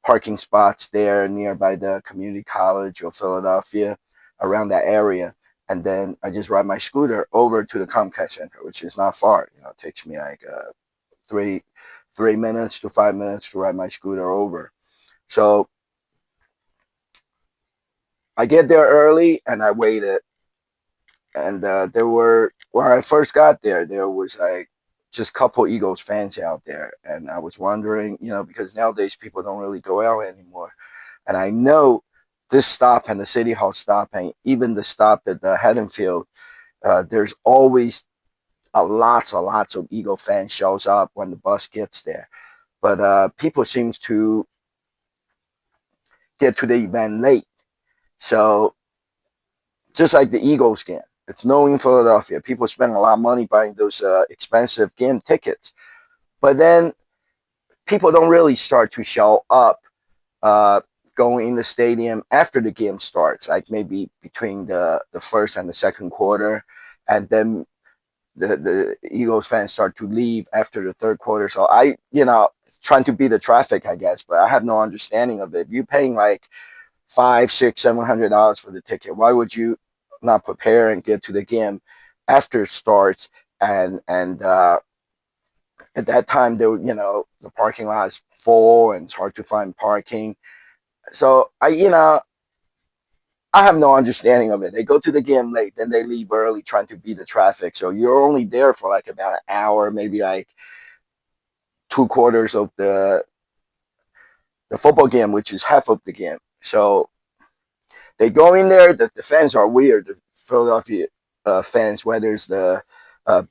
parking spots there nearby the community college or Philadelphia, around that area. And then I just ride my scooter over to the Comcast Center, which is not far. It takes me like three minutes to 5 minutes to ride my scooter over. So I get there early and I waited. And when I first got there was like just a couple Eagles fans out there. And I was wondering, because nowadays people don't really go out anymore. And I know this stop and the City Hall stop and even the stop at the Haddonfield, there's always lots and lots of Eagle fans shows up when the bus gets there. But people seems to get to the event late. So just like the Eagles game, it's known in Philadelphia. People spend a lot of money buying those expensive game tickets. But then people don't really start to show up going in the stadium after the game starts, like maybe between the first and the second quarter. And then the Eagles fans start to leave after the third quarter. So trying to beat the traffic, I guess, but I have no understanding of it. If you're paying like $500, $600, $700 for the ticket, why would you not prepare and get to the game after it starts? And at that time, the parking lot is full and it's hard to find parking. So I have no understanding of it. They go to the game late, then they leave early trying to beat the traffic. So you're only there for like about an hour, maybe like 2/4 of the football game, which is half of the game. So they go in there. The fans are weird. The Philadelphia fans, whether it's the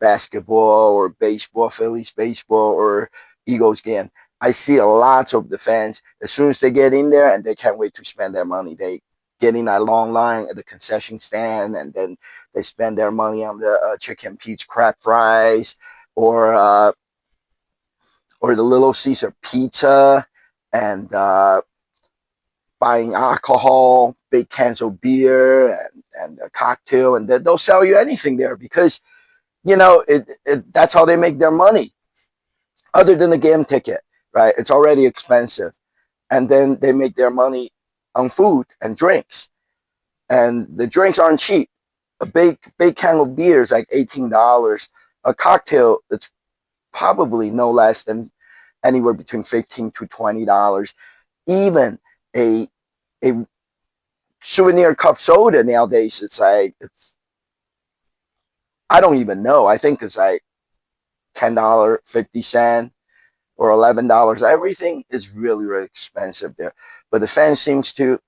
basketball or baseball, Phillies baseball or Eagles game, I see a lot of the fans as soon as they get in there and they can't wait to spend their money. They get in that long line at the concession stand, and then they spend their money on the chicken peach crab fries or the Little Caesar pizza, and buying alcohol, big cans of beer and a cocktail, and they'll sell you anything there because that's how they make their money. Other than the game ticket, right? It's already expensive, and then they make their money on food and drinks, and the drinks aren't cheap. A big can of beer is like $18. A cocktail, it's probably no less than anywhere between $15 to $20. Even a souvenir cup soda nowadays, I don't even know. I think it's like $10, 50 cents, or $11. Everything is really, really expensive there. But the fan seems to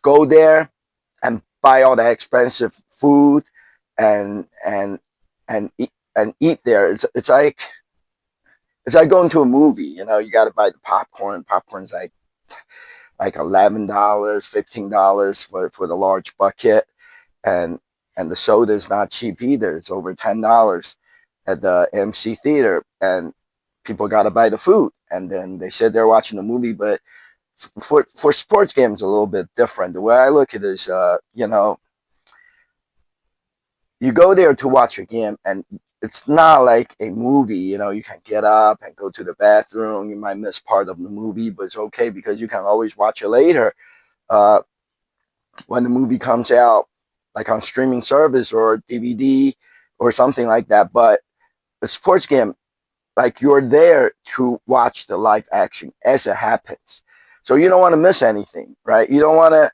go there and buy all that expensive food and eat there. It's like going to a movie. You got to buy the popcorn. Popcorn's like $11, $15 for the large bucket, and the soda is not cheap either. It's over $10 at the MC Theater, and people got to buy the food. And then they said they're watching the movie, but for sports games a little bit different. The way I look at it is, you go there to watch a game, and it's not like a movie. You can get up and go to the bathroom. You might miss part of the movie, but it's okay because you can always watch it later uh, when the movie comes out, like on streaming service or DVD or something like that. But the sports game, like you're there to watch the live action as it happens. So you don't want to miss anything, right? You don't want to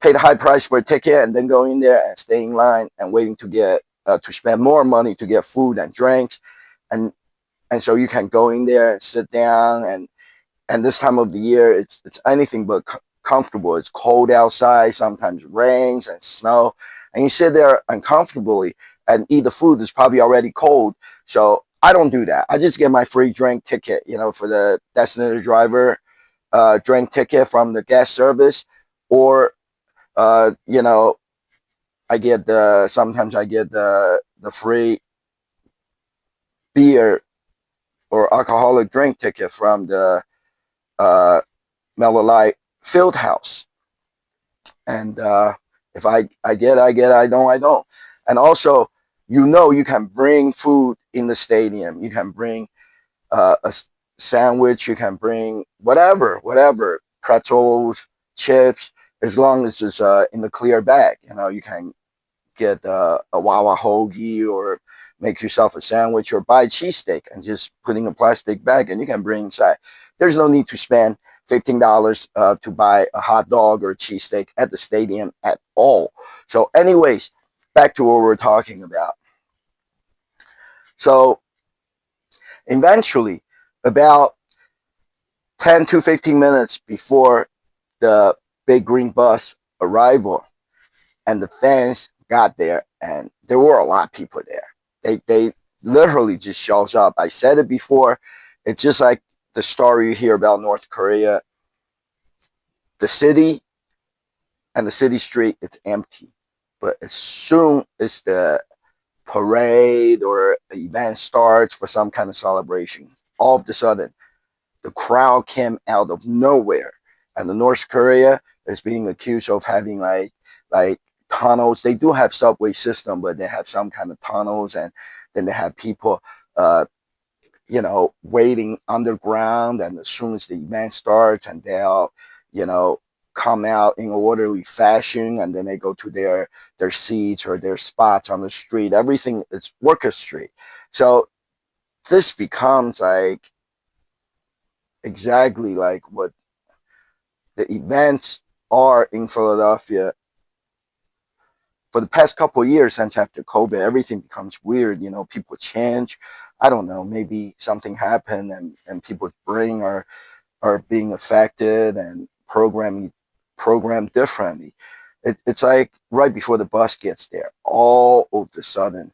pay the high price for a ticket and then go in there and stay in line and waiting to get to spend more money to get food and drinks, and so you can go in there and sit down, and this time of the year it's anything but comfortable. It's cold outside, sometimes rains and snow, and you sit there uncomfortably and eat the food that's probably already cold. So I don't do that. I just get my free drink ticket, for the designated driver drink ticket from the gas service, or uh, you know, I get sometimes I get the free beer or alcoholic drink ticket from the uh, Miller Lite Field House. And if I get, I get. I don't, I don't. And also, you can bring food in the stadium. You can bring a sandwich. You can bring whatever, pretzels, chips, as long as it's in the clear bag. You can get a Wawa hoagie or make yourself a sandwich or buy a cheesesteak and just put in a plastic bag and you can bring inside. There's no need to spend $15 to buy a hot dog or a cheesesteak at the stadium at all. So anyways, back to what we're talking about. So eventually, about 10 to 15 minutes before the big green bus arrival, and the fans got there, and there were a lot of people there. They literally just shows up. I said it before. It's just like the story you hear about North Korea. The city and the city street, it's empty. But as soon as the parade or the event starts for some kind of celebration, all of a sudden, the crowd came out of nowhere. And the North Korea is being accused of having like tunnels. They do have subway system, but they have some kind of tunnels, and then they have people waiting underground, and as soon as the event starts, and they'll, you know, come out in orderly fashion, and then they go to their seats or their spots on the street. Everything is orchestrated. So this becomes like exactly like what the events are in Philadelphia for the past couple of years. Since after COVID, everything becomes weird. People change. I don't know, maybe something happened, and people's brain are being affected and programmed differently. It's like right before the bus gets there, all of a sudden,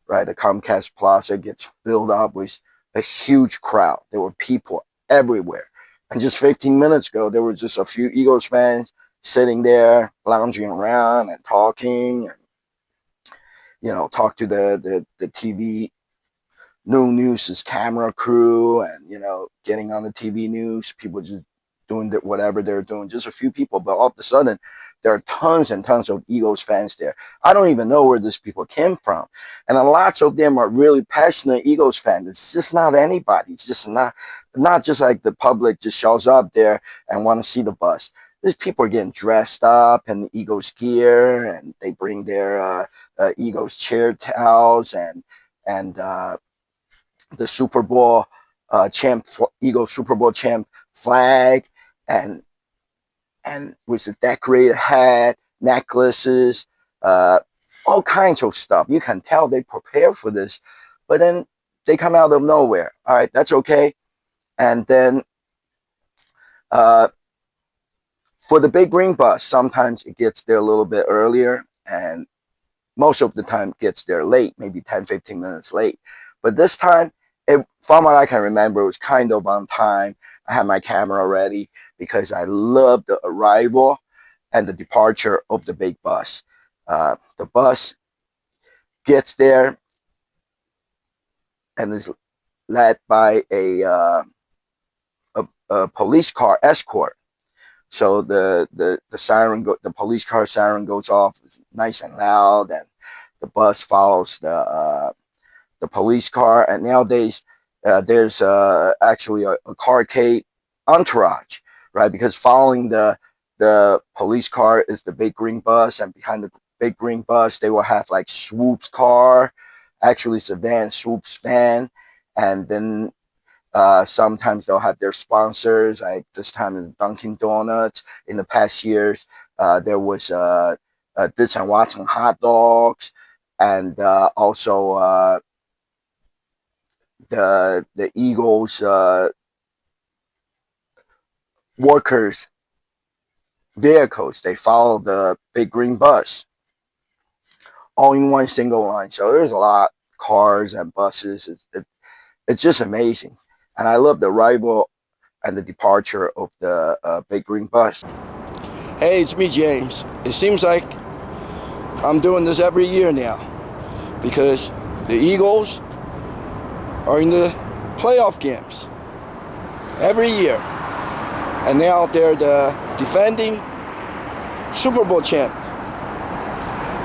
right, the Comcast Plaza gets filled up with a huge crowd. There were people everywhere. And just 15 minutes ago, there were just a few Eagles fans sitting there, lounging around and talking, and talk to the TV news's camera crew, and getting on the TV news. People just doing whatever they're doing. Just a few people, but all of a sudden, there are tons and tons of Eagles fans there. I don't even know where these people came from, and lots of them are really passionate Eagles fans. It's just not anybody. It's just not just like the public just shows up there and want to see the bus. These people are getting dressed up in Eagles gear, and they bring their Eagles chair towels and the Super Bowl Eagles Super Bowl champ flag, and with a decorated hat, necklaces, all kinds of stuff. You can tell they prepare for this, but then they come out of nowhere. All right, that's okay. And then for the big green bus, sometimes it gets there a little bit earlier, and most of the time gets there late, maybe 10, 15 minutes late. But this time, from what I can remember, it was kind of on time. I had my camera ready because I love the arrival and the departure of the big bus. The bus gets there and is led by a police car escort. So the siren the police car siren goes off. It's nice and loud, and the bus follows the police car. And nowadays, there's actually a carcade entourage, right? Because following the police car is the big green bus, and behind the big green bus, they will have like Swoop's car. Actually, it's a van, Swoop's van, and then sometimes they'll have their sponsors. Like this time is Dunkin' Donuts. In the past years, there was Ditch and Watson hot dogs, and also the Eagles workers vehicles. They follow the big green bus all in one single line. So there's a lot of cars and buses. It's just amazing, and I love the arrival and the departure of the big green bus. Hey, it's me, James. It seems like I'm doing this every year now because the Eagles are in the playoff games every year. And now they're the defending Super Bowl champ.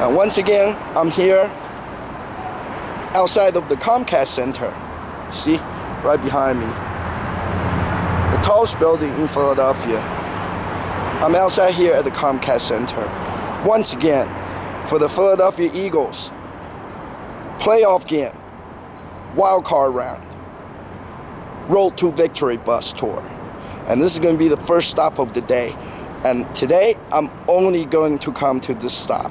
And once again, I'm here outside of the Comcast Center. See, right behind me. The tallest building in Philadelphia. I'm outside here at the Comcast Center. Once again, for the Philadelphia Eagles playoff game, wild card round, Road to Victory bus tour. And this is going to be the first stop of the day. And today, I'm only going to come to this stop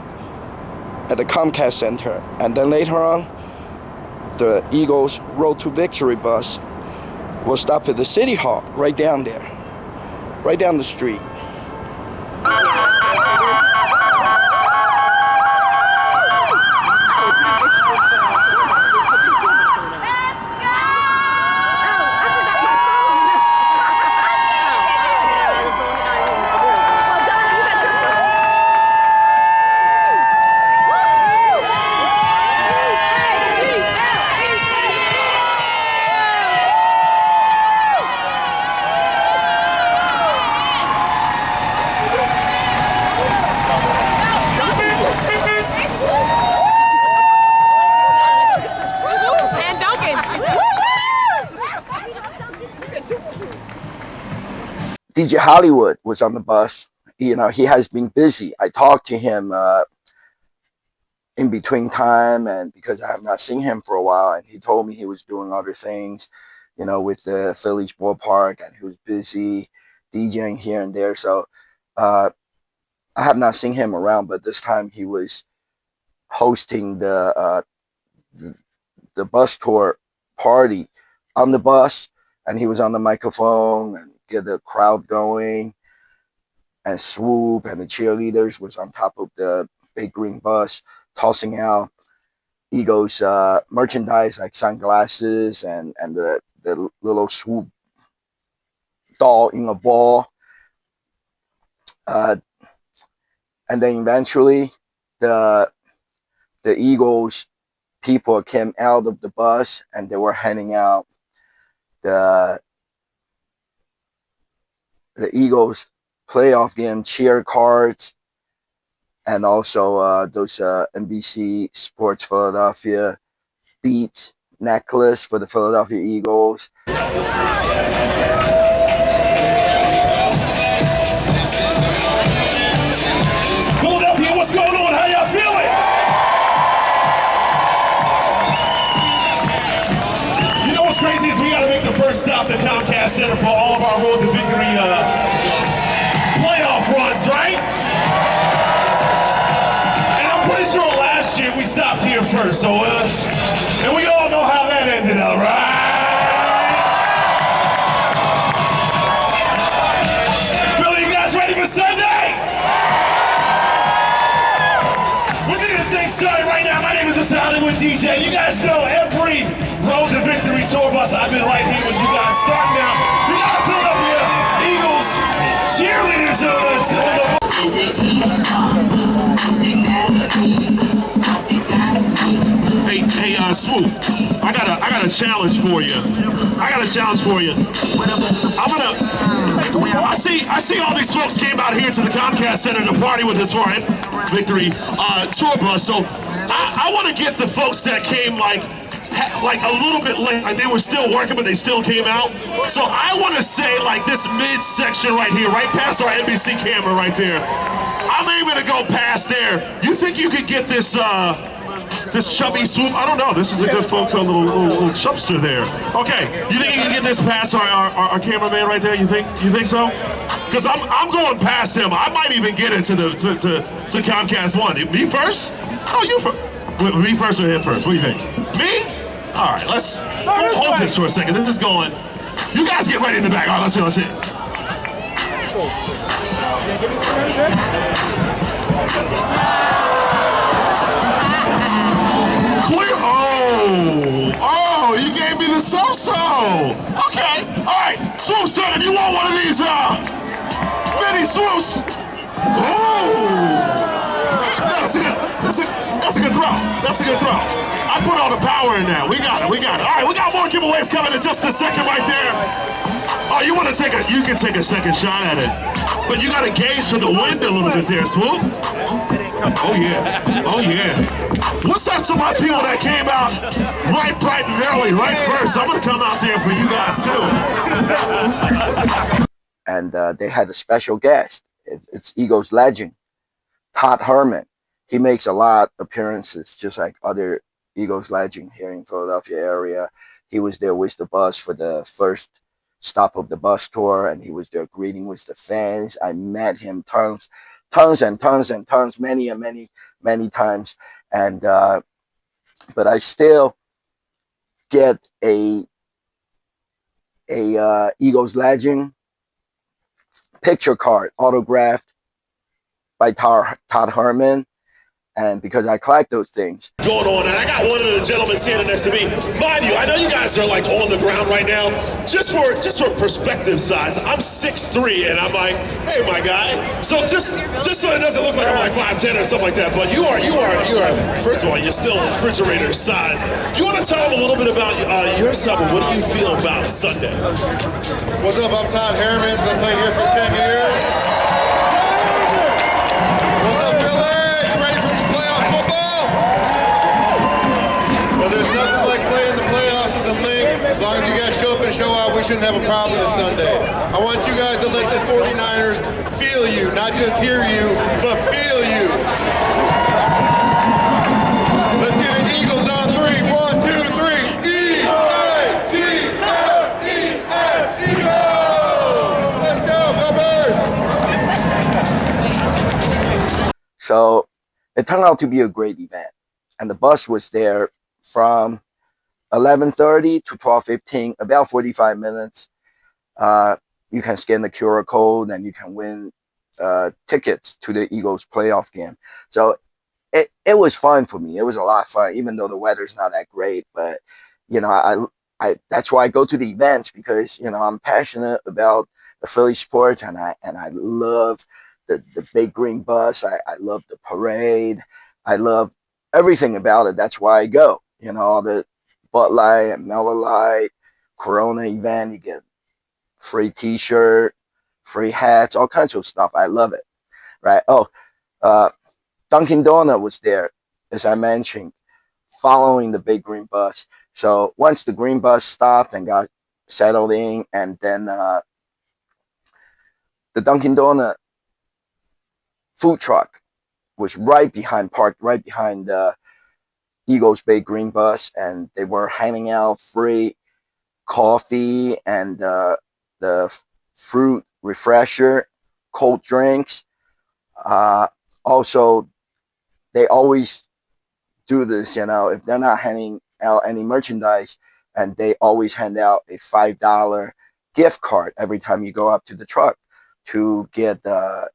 at the Comcast Center. And then later on, the Eagles Road to Victory bus will stop at the City Hall, right down there, right down the street. DJ Hollywood was on the bus. You know, he has been busy. I talked to him in between time, and because I have not seen him for a while, and he told me he was doing other things, you know, with the Phillies ballpark, and he was busy DJing here and there. So I have not seen him around, but this time he was hosting the bus tour party on the bus, and he was on the microphone and get the crowd going, and Swoop and the cheerleaders was on top of the big green bus tossing out Eagles merchandise like sunglasses and the little Swoop doll in a ball. And then eventually the Eagles people came out of the bus, and they were handing out the Eagles playoff game cheer cards, and also those NBC Sports Philadelphia Beats necklace for the Philadelphia Eagles. Philadelphia, what's going on? How y'all feeling? You know what's crazy is we got to make the first stop at Comcast Center for all of our Road to Victory playoff runs, right? And I'm pretty sure last year we stopped here first, so and we all know how that ended up, right? Billy, you guys ready for Sunday? We're getting the thing started right now. My name is Mr. Hollywood DJ. You guys know every Road to Victory tour bus, I've been right here with you guys. Starting now, we got a Philadelphia Eagles cheerleaders on the Hey, Swoop, I got a challenge for you. I'm gonna. I see all these folks came out here to the Comcast Center to party with us for a victory tour bus. So I want to get the folks that came like a little bit late, like they were still working, but they still came out. So I want to say like this midsection right here, right past our NBC camera right there. I'm aiming to go past there. You think you could get this this chubby swoop? I don't know. This is a good little chubster there. Okay, you think you can get this past our cameraman right there? You think so? Because I'm going past him. I might even get it to Comcast One. Me first? Oh, you first. Me first or him first? What do you think? Me? All right, let's hold this for a second. This is going. You guys get ready in the back. All right, let's see. Clear. Oh, you gave me the so-so. Okay, all right. Swoop son, if you want one of these mini swoops. Oh. That's a good throw. That's a good throw. I put all the power in that. We got it. All right, we got more giveaways coming in just a second right there. Oh, you can take a second shot at it. But you got to gauge for the wind a little bit there, Swoop. Oh, yeah. What's up to my people that came out right bright and early, right first? I'm going to come out there for you guys, too. And they had a special guest. It's Eagles legend, Todd Herman. He makes a lot of appearances, just like other Eagles legend here in Philadelphia area. He was there with the bus for the first stop of the bus tour, and he was there greeting with the fans. I met him tons and tons, many times. And but I still get a Eagles legend picture card autographed by Todd Herman. And because I collect those things. Going on, and I got one of the gentlemen standing next to me. Mind you, I know you guys are like on the ground right now. Just for perspective size, I'm 6'3", and I'm like, hey, my guy. So just so it doesn't look like I'm like 5'10" or something like that. But you are. First of all, you're still refrigerator size. You want to tell them a little bit about yourself and what do you feel about Sunday? What's up? I'm Todd Herman. I've played here for 10 years. What's up, Philly? Well, there's nothing like playing the playoffs with the link. As long as you guys show up and show out, we shouldn't have a problem this Sunday. I want you guys to let the 49ers feel you, not just hear you, but feel you. Let's get it, Eagles on 3. 1, 2, 3. E-A-G-L-E-S, Eagles! Let's go, go Birds! So it turned out to be a great event. And the bus was there from 11:30 to 12:15, about 45 minutes. You can scan the QR code and you can win tickets to the Eagles playoff game. So it was fun for me. It was a lot of fun, even though the weather's not that great. But you know, I that's why I go to the events, because you know I'm passionate about the Philly sports, and I love the big green bus. I love the parade. I love everything about it. That's why I go. You know, all the Bud Light and Miller Lite, Corona event, you get free T-shirt, free hats, all kinds of stuff. I love it, right? Oh, Dunkin' Donut was there, as I mentioned, following the big green bus. So once the green bus stopped and got settled in, and then the Dunkin' Donut food truck was parked right behind the Eagles Bay Green Bus, and they were handing out free coffee and the fruit refresher, cold drinks. Also, they always do this, you know, if they're not handing out any merchandise, and they always hand out a $5 gift card every time you go up to the truck to get a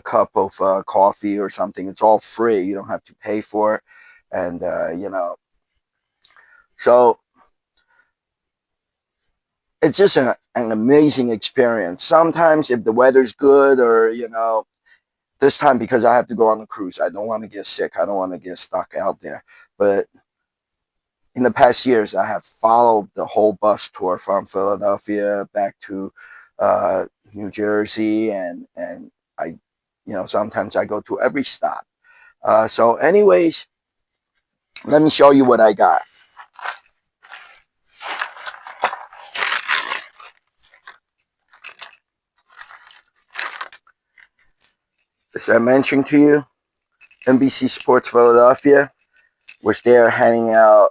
cup of coffee or something. It's all free. You don't have to pay for it. And, you know, so it's just an amazing experience. Sometimes if the weather's good, or, you know, this time because I have to go on a cruise, I don't want to get sick. I don't want to get stuck out there. But in the past years, I have followed the whole bus tour from Philadelphia back to uh, New Jersey, and I, sometimes I go to every stop. So, anyways, let me show you what I got. As I mentioned to you, NBC Sports Philadelphia was there handing out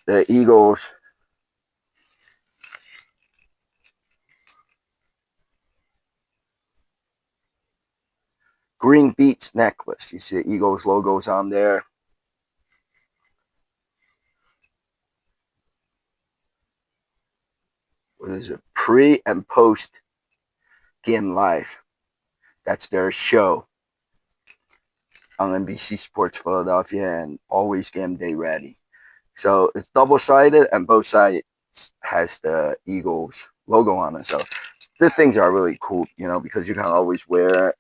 the Eagles green beats necklace. You see the Eagles logos on there. What is it? Pre and post game live. That's their show on NBC Sports Philadelphia and always game day ready. So it's double-sided and both sides has the Eagles logo on it. So the things are really cool, because you can always wear it.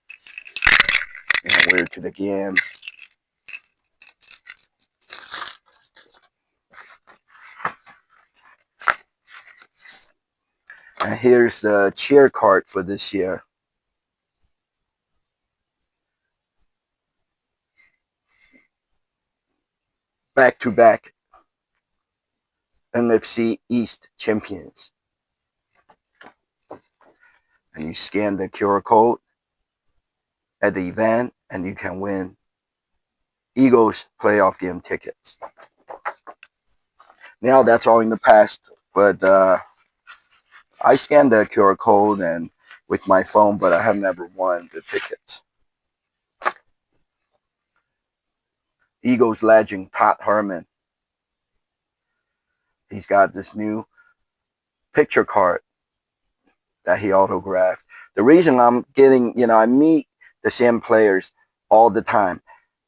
Wear it to the game. And here's the cheer card for this year. Back-to-back NFC East champions. And you scan the QR code at the event, and you can win Eagles playoff game tickets. Now that's all in the past, but I scanned the QR code and with my phone, but I have never won the tickets. Eagles legend Todd Herman. He's got this new picture card that he autographed. The reason I'm getting, I meet the same players all the time,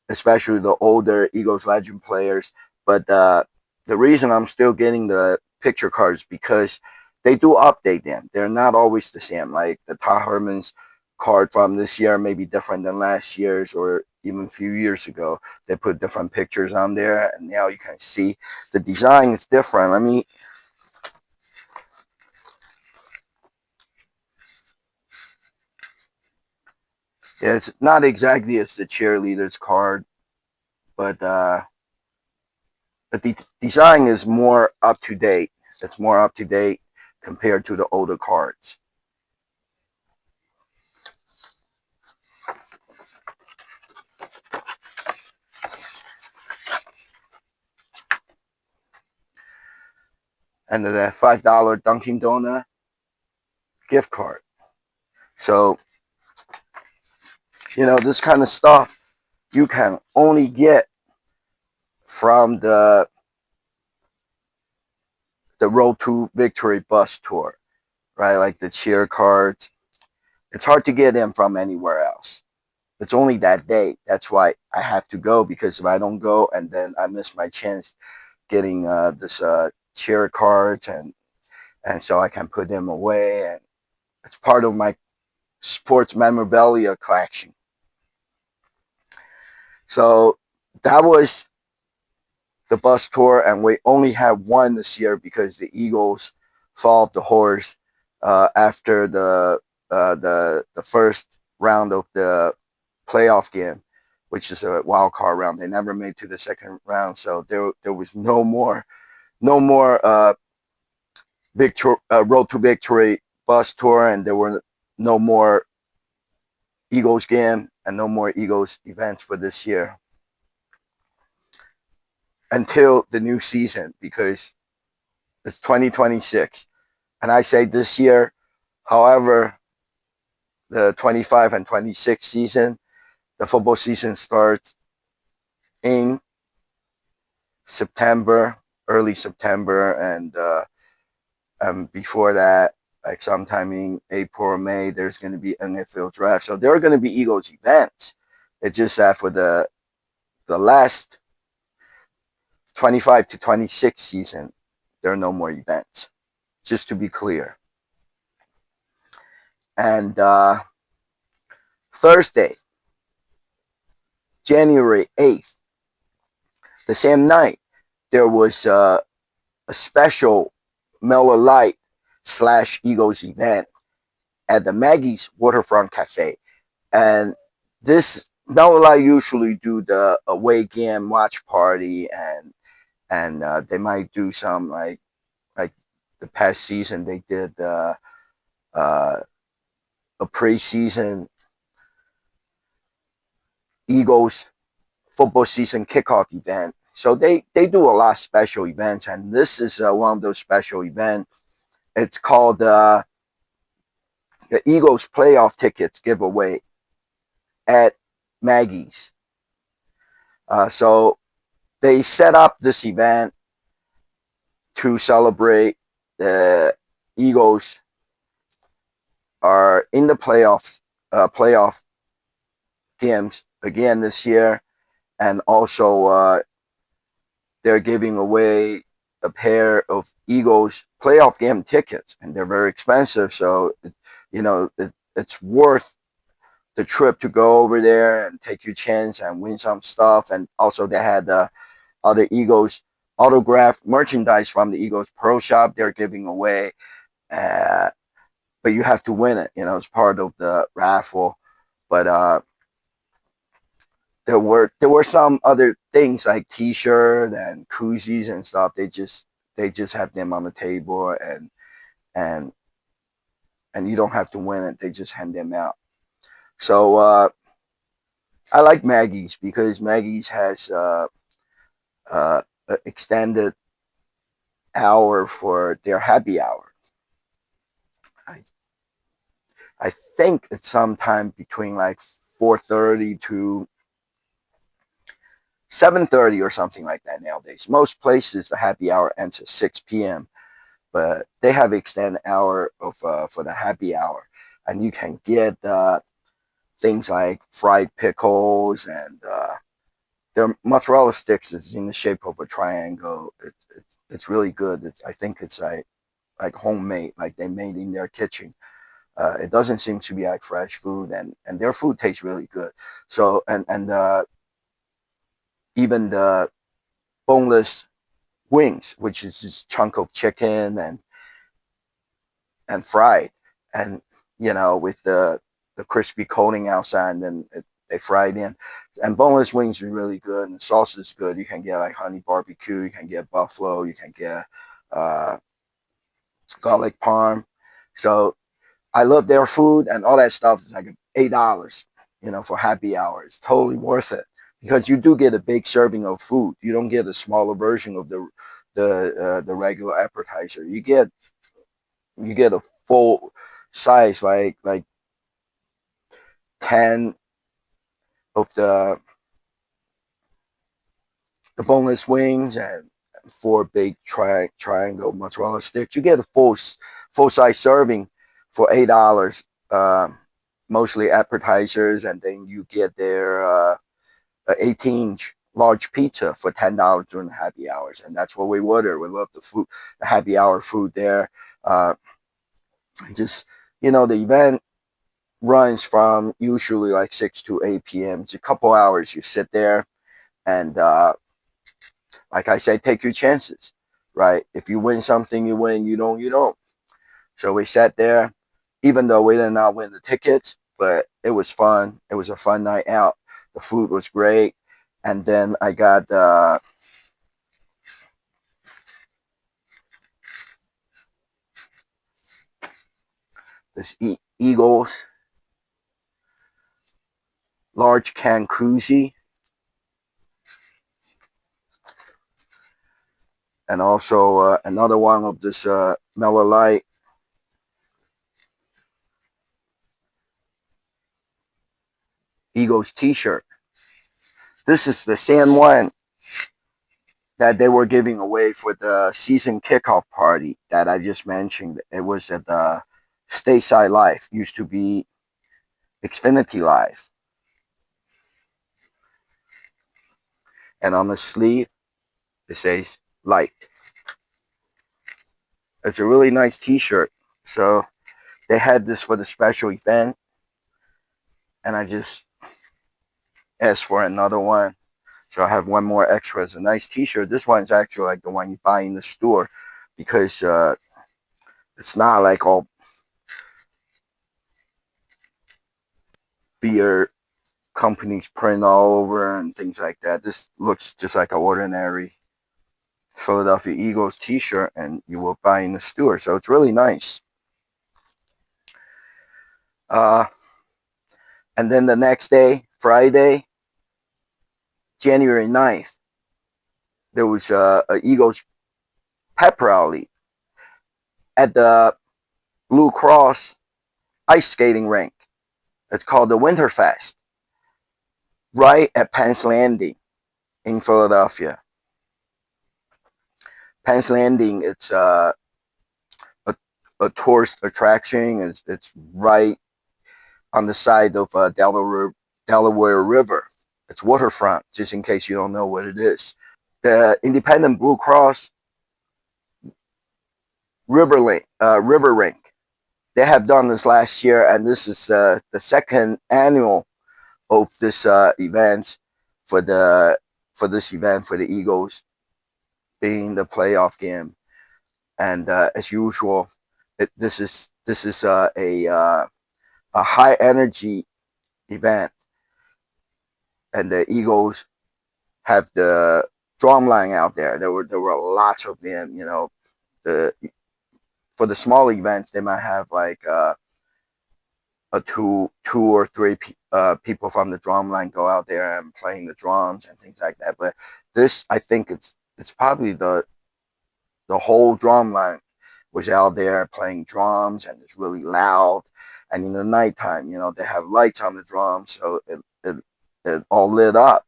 especially the older Eagles legend players. But the reason I'm still getting the picture cards because they do update them. They're not always the same. Like the Todd Herman's card from this year may be different than last year's or even a few years ago. They put different pictures on there, and now you can see the design is different. It's not exactly as the cheerleader's card, but the design is more up to date. It's more up to date compared to the older cards. And the $5 Dunkin' Donut gift card. So, this kind of stuff you can only get from the Road to Victory bus tour, right? Like the cheer cards. It's hard to get them from anywhere else. It's only that day. That's why I have to go, because if I don't go and then I miss my chance getting this cheer cards, and so I can put them away, and it's part of my sports memorabilia collection. So that was the bus tour, and we only had one this year because the Eagles fall off the horse after the first round of the playoff game, which is a wild card round. They never made to the second round, so there was no more Road to Victory bus tour, and there were no more Eagles game and no more Eagles events for this year until the new season, because it's 2026. And I say this year, however, the 25 and 26 season, the football season starts in September, early September, and before that, like sometime in April or May, there's going to be an NFL draft. So there are going to be Eagles events. It's just that for the last 25 to 26 season, there are no more events, just to be clear. And Thursday, January 8th, the same night, there was a special Miller Lite / Eagles event at the Maggie's Waterfront Cafe. And this Miller Lite usually do the away game watch party, and they might do some like the past season they did uh, a preseason Eagles football season kickoff event. So they do a lot of special events, and this is one of those special events. It's called the Eagles playoff tickets giveaway at Maggie's. So they set up this event to celebrate the Eagles are in the playoff games again this year, and also they're giving away a pair of Eagles playoff game tickets, and they're very expensive. So, it's worth the trip to go over there and take your chance and win some stuff. And also, they had other Eagles autographed merchandise from the Eagles Pro Shop they're giving away. Uh, but you have to win it. It's part of the raffle. But there were some other things like T-shirt and koozies and stuff. They just have them on the table, and and you don't have to win it. They just hand them out. So I like Maggie's because Maggie's has an extended hour for their happy hour. I I think it's sometime between like 4:30 to 7:30 or something like that nowadays. Most places the happy hour ends at 6 p.m., but they have extended hour of for the happy hour, and you can get things like fried pickles, and their mozzarella sticks is in the shape of a triangle. It's really good. I think it's like homemade, like they made in their kitchen. It doesn't seem to be like fresh food, and their food tastes really good. So and even the boneless wings, which is this chunk of chicken and fried, and with the crispy coating outside, and then they fry it in. And boneless wings are really good, and the sauce is good. You can get like honey barbecue, you can get buffalo, you can get uh, garlic parm. So I love their food, and all that stuff is like $8, for happy hour. It's totally worth it because you do get a big serving of food. You don't get a smaller version of the regular appetizer. You get a full size, like 10 of the boneless wings and 4 big triangle mozzarella sticks. You get a full size serving for $8. Mostly appetizers, and then you get their 18-inch large pizza for $10 during the happy hours, and that's what we order. We love the food, the happy hour food there. Uh, just the event runs from usually like 6 to 8 p.m. It's a couple hours. You sit there, and like I said, take your chances, right? If you win something, you win. You don't, you don't. So we sat there, even though we did not win the tickets, but it was fun. It was a fun night out. The food was great. And then I got this Eagles large can koozie, and also another one of this Miller Lite Eagles t-shirt. This is the same one that they were giving away for the season kickoff party that I just mentioned. It was at the Stateside Live. Used to be Xfinity Live. And on the sleeve, it says Light. It's a really nice t-shirt. So they had this for the special event, and I just asked for another one. So I have one more extra. It's a nice T-shirt. This one's actually like the one you buy in the store, because it's not like all beer companies print all over and things like that. This looks just like an ordinary Philadelphia Eagles T-shirt, and you will buy in the store. So it's really nice. And then the next day, Friday, January 9th, there was a Eagles pep rally at the Blue Cross ice skating rink. It's called the Winterfest, right at Penn's Landing in Philadelphia. Penn's Landing, it's a tourist attraction. It's right on the side of Delaware River. It's waterfront, just in case you don't know what it is. The Independent Blue Cross River Rink. They have done this last year, and this is the second annual of this event for the Eagles, being the playoff game. And as usual, this is a high energy event, and the Eagles have the drum line out there. There were lots of them. You know, for the small events, they might have like a two or three people from the drum line go out there and playing the drums and things like that. But this, I think it's probably the whole drum line was out there playing drums, and it's really loud. And in the nighttime, you know, they have lights on the drums, so it all lit up.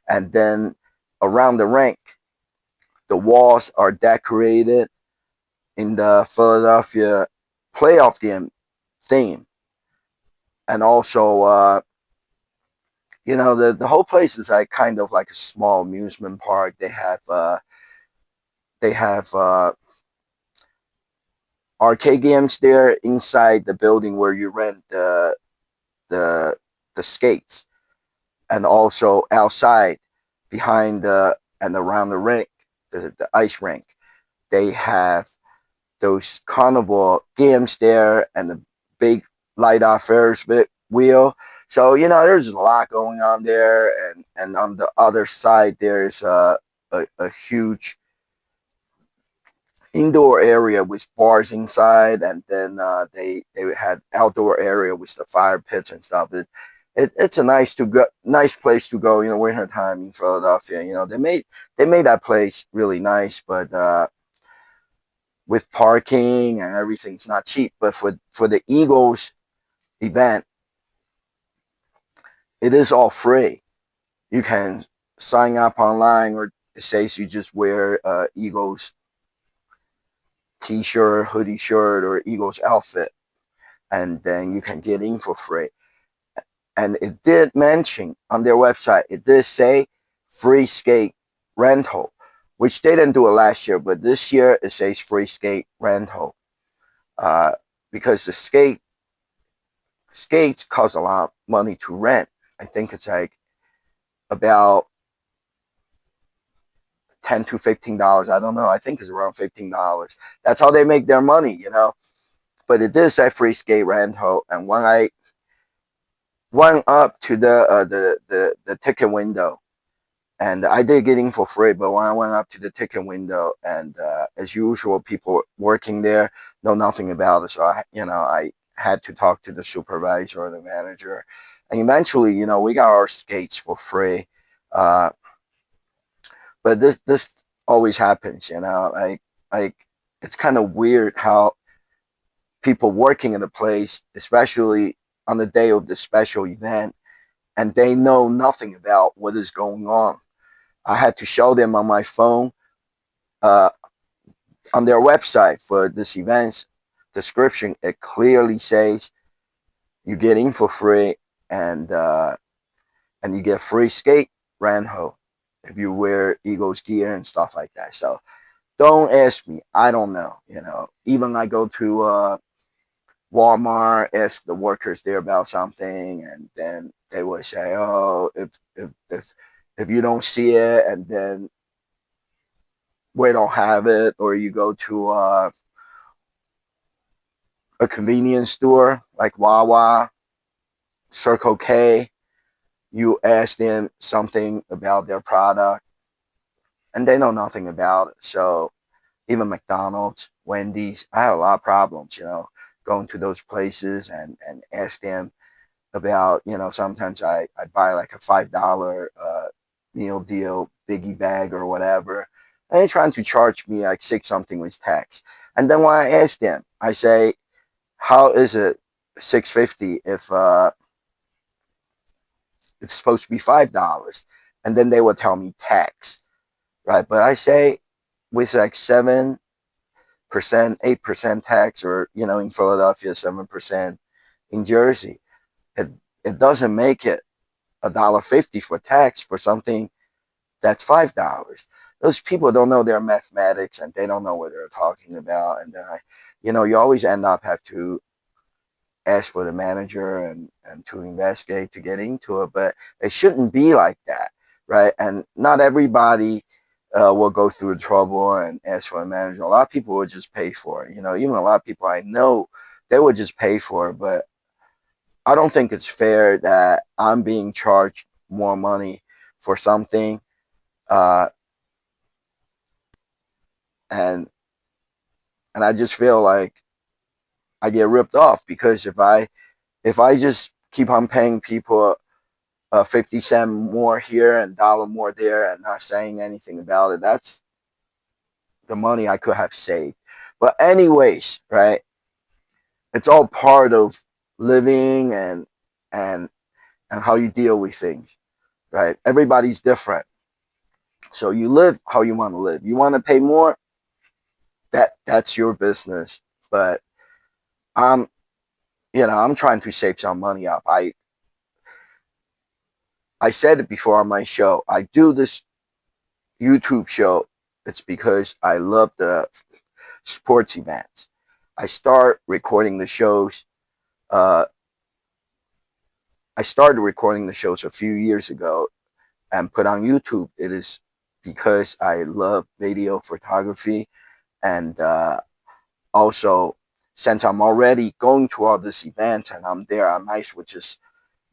And then around the rink, the walls are decorated in the Philadelphia playoff game theme. And also, you know, the whole place is like kind of like a small amusement park. They have arcade games there inside the building where you rent the skates, and also outside behind and around the rink, the ice rink, they have those carnival games there, and the big light off Ferris wheel. So, you know, there's a lot going on there. And on the other side, there's a huge indoor area with bars inside, and then they had outdoor area with the fire pits and stuff. It's a nice place to go, you know, winter time in Philadelphia. You know, they made that place really nice, but with parking and everything's not cheap. But for the Eagles event, it is all free. You can sign up online, or it says you just wear Eagles T-shirt, hoodie shirt, or Eagles outfit, and then you can get in for free. And it did mention on their website, it did say free skate rental, which they didn't do it last year, but this year it says free skate rental, because the skates cost a lot of money to rent. I think it's like about $10 to $15. I don't know. I think it's around $15. That's how they make their money, you know. But it did say free skate rental, and when I went up to the ticket window, and I did get in for free, but when I went up to the ticket window, and as usual, people working there know nothing about it, so I had to talk to the supervisor or the manager, and eventually, you know, we got our skates for free. But this always happens, you know. Like it's kind of weird how people working in the place, especially on the day of the special event, and they know nothing about what is going on. I had to show them on my phone on their website for this event's description, it clearly says you get in for free, and you get free skate rental if you wear Eagles gear and stuff like that. So don't ask me. I don't know. Even I go to Walmart, ask the workers there about something, and then they would say, "Oh, if you don't see it, and then we don't have it," or you go to a convenience store like Wawa, Circle K, you ask them something about their product, and they know nothing about it. So even McDonald's, Wendy's, I have a lot of problems, going to those places and ask them about, sometimes I buy like a $5 meal deal, biggie bag or whatever. And they're trying to charge me like six something with tax. And then when I ask them, I say, how is it $6.50 if it's supposed to be $5? And then they will tell me tax, right? But I say with like 7%, 8% tax, or in Philadelphia 7%, in Jersey, it doesn't make it $1.50 for tax for something that's $5. Those people don't know their mathematics, and they don't know what they're talking about. And then you always end up have to ask for the manager and to investigate to get into it. But it shouldn't be like that, right? And not everybody will go through the trouble and ask for a manager. A lot of people will just pay for it. Even a lot of people I know, they would just pay for it. But I don't think it's fair that I'm being charged more money for something, and I just feel like I get ripped off, because if I just keep on paying people 50 cents more here and dollar more there and not saying anything about it, that's the money I could have saved. But anyways, right? It's all part of living and how you deal with things, right? Everybody's different. So you live how you want to live. You want to pay more, that's your business. But I'm I'm trying to save some money up. I said it before on my show. I do this YouTube show. It's because I love the sports events. I start recording the shows. I started recording the shows a few years ago and put on YouTube. It is because I love video photography, and also, since I'm already going to all these events and I'm there, I might as well just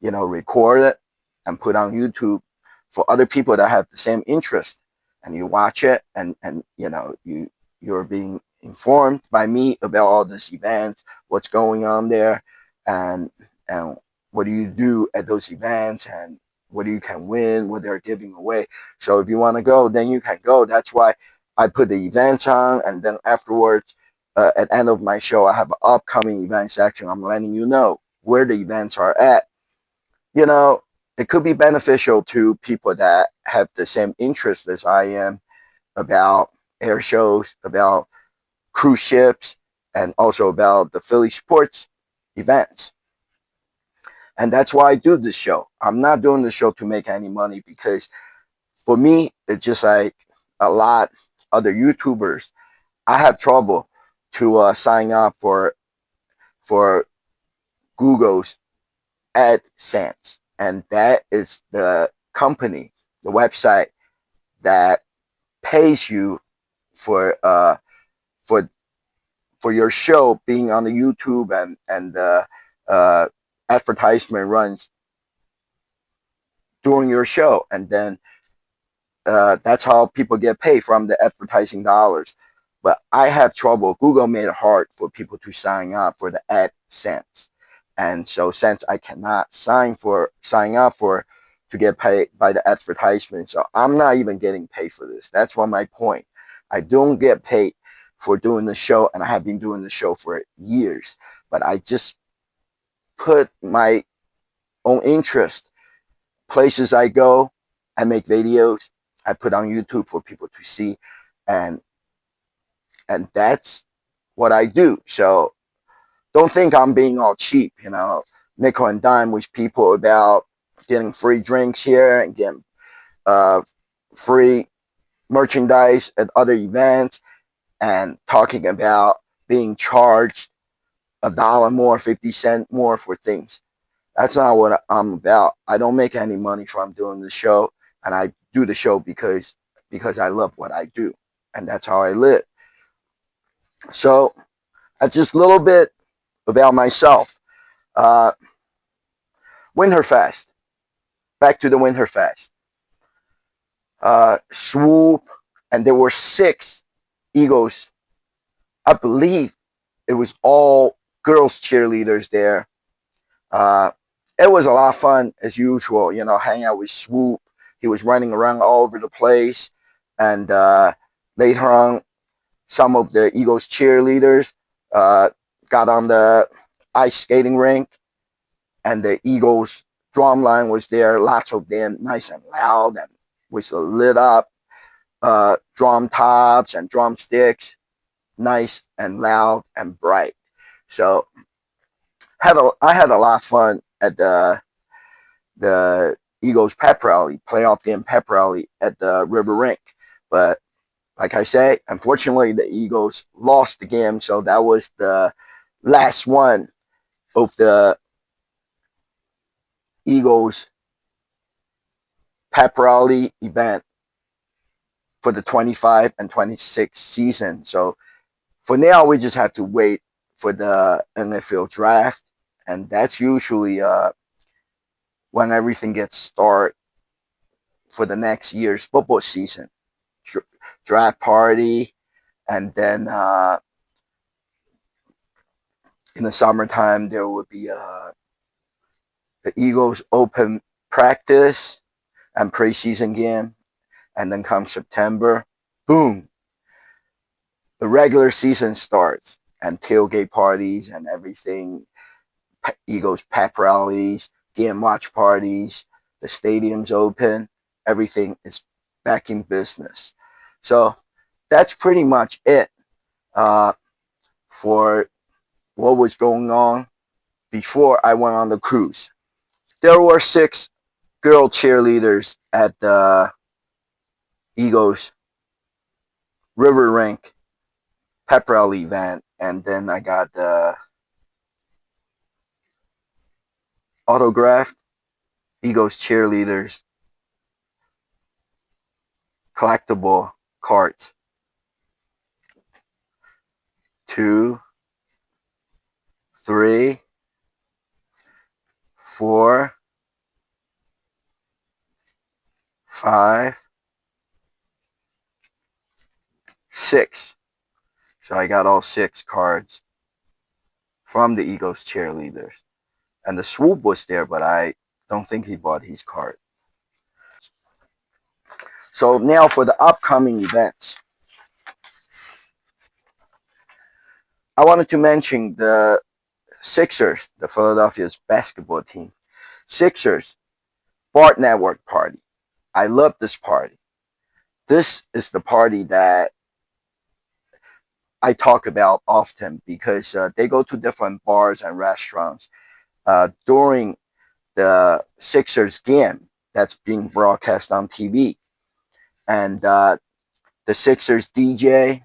record it and put on YouTube for other people that have the same interest. And you watch it, and you're being informed by me about all these events, what's going on there, and what do you do at those events, and what you can win, what they're giving away. So if you want to go, then you can go. That's why I put the events on, and then afterwards, at the end of my show, I have an upcoming event section. I'm letting you know where the events are at. It could be beneficial to people that have the same interest as I am about air shows, about cruise ships, and also about the Philly sports events. And that's why I do this show. I'm not doing this show to make any money, because for me, it's just like a lot other YouTubers. I have trouble to sign up for Google's AdSense, and that is the company, the website that pays you for your show being on the YouTube, and advertisement runs during your show, and then that's how people get paid, from the advertising dollars. But I have trouble. Google made it hard for people to sign up for the AdSense. And so since I cannot sign up for to get paid by the advertisement, so I'm not even getting paid for this. That's what my point. I don't get paid for doing the show, and I have been doing the show for years. But I just put my own interest, places I go, I make videos, I put on YouTube for people to see, and and that's what I do. So don't think I'm being all cheap, nickel and dime with people about getting free drinks here and getting free merchandise at other events and talking about being charged $1 more, 50 cents more for things. That's not what I'm about. I don't make any money from doing the show, and I do the show because I love what I do, and that's how I live. So that's just a little bit about myself. Uh, Winterfest. Back to the Winterfest. Swoop, and there were 6 Eagles. I believe it was all girls cheerleaders there. It was a lot of fun as usual, hanging out with Swoop. He was running around all over the place. And later on, some of the Eagles cheerleaders got on the ice skating rink, and the Eagles drum line was there, lots of them, nice and loud, and with the lit up drum tops and drumsticks, nice and loud and bright. So I had a lot of fun at the Eagles pep rally, playoff game pep rally at the River Rink. But like I say, unfortunately, the Eagles lost the game, so that was the last one of the Eagles pep rally event for the 25 and 26 season. So for now, we just have to wait for the NFL draft, and that's usually when everything gets started for the next year's football season. Draft party, and then in the summertime there will be the Eagles open practice and preseason game, and then come September, boom, the regular season starts, and tailgate parties and everything, Eagles pep rallies, game watch parties, the stadium's open, everything is back in business. So that's pretty much it for what was going on before I went on the cruise. There were 6 girl cheerleaders at the Eagles River Rink pep rally event, and then I got the autographed Eagles cheerleaders collectible cards. 2, 3, 4, 5, 6. So I got all 6 cards from the Eagles cheerleaders. And the Swoop was there, but I don't think he bought his card. So now for the upcoming events. I wanted to mention the Sixers, the Philadelphia's basketball team. Sixers Bart Network party. I love this party. This is the party that I talk about often because they go to different bars and restaurants during the Sixers game that's being broadcast on TV. And the Sixers DJ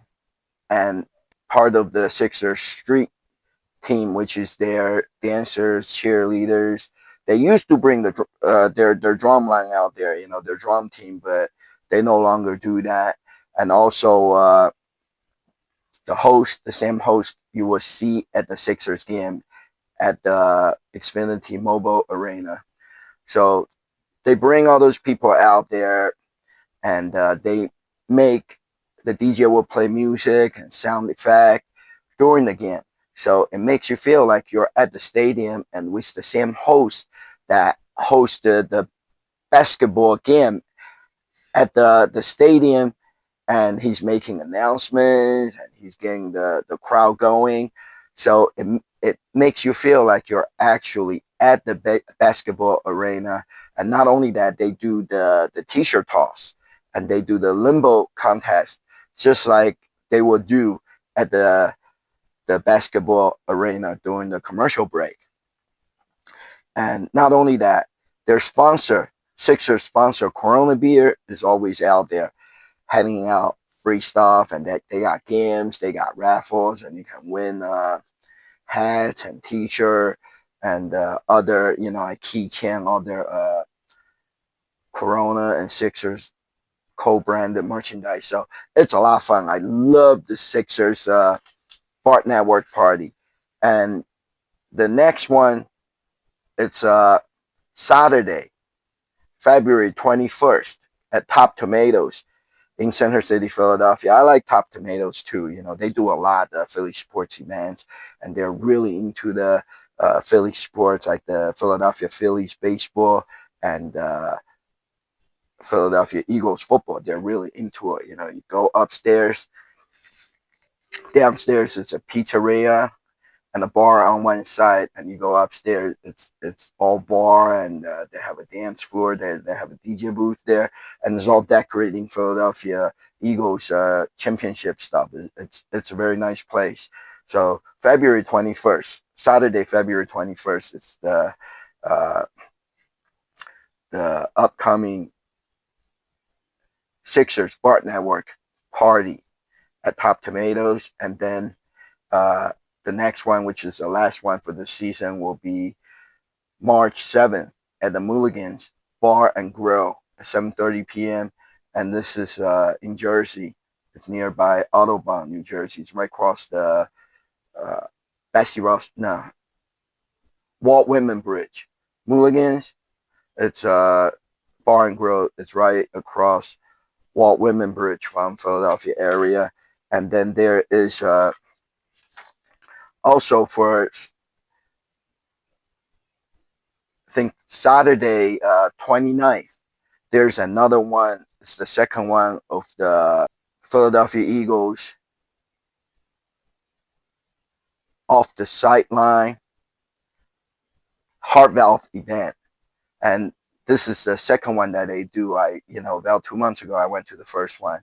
and part of the Sixers street team, which is their dancers, cheerleaders. They used to bring their drum line out there, their drum team, but they no longer do that. And also the same host you will see at the Sixers game at the Xfinity Mobile Arena. So they bring all those people out there, and they make the DJ will play music and sound effect during the game. So it makes you feel like you're at the stadium and with the same host that hosted the basketball game at the stadium, and he's making announcements and he's getting the crowd going. So it makes you feel like you're actually at the basketball arena. And not only that, they do the t-shirt toss and they do the limbo contest, just like they would do at the basketball arena during the commercial break. And not only that, their sponsor, Sixers sponsor, Corona Beer, is always out there handing out free stuff, and they got games, they got raffles, and you can win hats and t-shirt and other, like keychain, other Corona and Sixers co-branded merchandise. So it's a lot of fun. I love the Sixers Bart Network party. And the next one, it's Saturday, February 21st at Top Tomatoes in Center City, Philadelphia. I like Top Tomatoes too. They do a lot of Philly sports events, and they're really into the Philly sports, like the Philadelphia Phillies baseball and Philadelphia Eagles football. They're really into it. You go upstairs, downstairs it's a pizzeria and a bar on one side, and you go upstairs, it's all bar, and they have a dance floor, they have a DJ booth there, and it's all decorating Philadelphia Eagles championship stuff. It's a very nice place. So February 21st, Saturday, February 21st, it's the upcoming Sixers Bart Network party at Top Tomatoes, and then the next one, which is the last one for the season, will be March 7th at the Mulligan's Bar and Grill at 7:30 p.m. And this is in Jersey. It's nearby Audubon, New Jersey. It's right across the Walt Whitman Bridge. Mulligan's, it's Bar and Grill. It's right across Walt Whitman Bridge from Philadelphia area. And then there is also for, I think, Saturday 29th, there's another one. It's the second one of the Philadelphia Eagles off the sideline heart valve event. And this is the second one that they do. About 2 months ago, I went to the first one.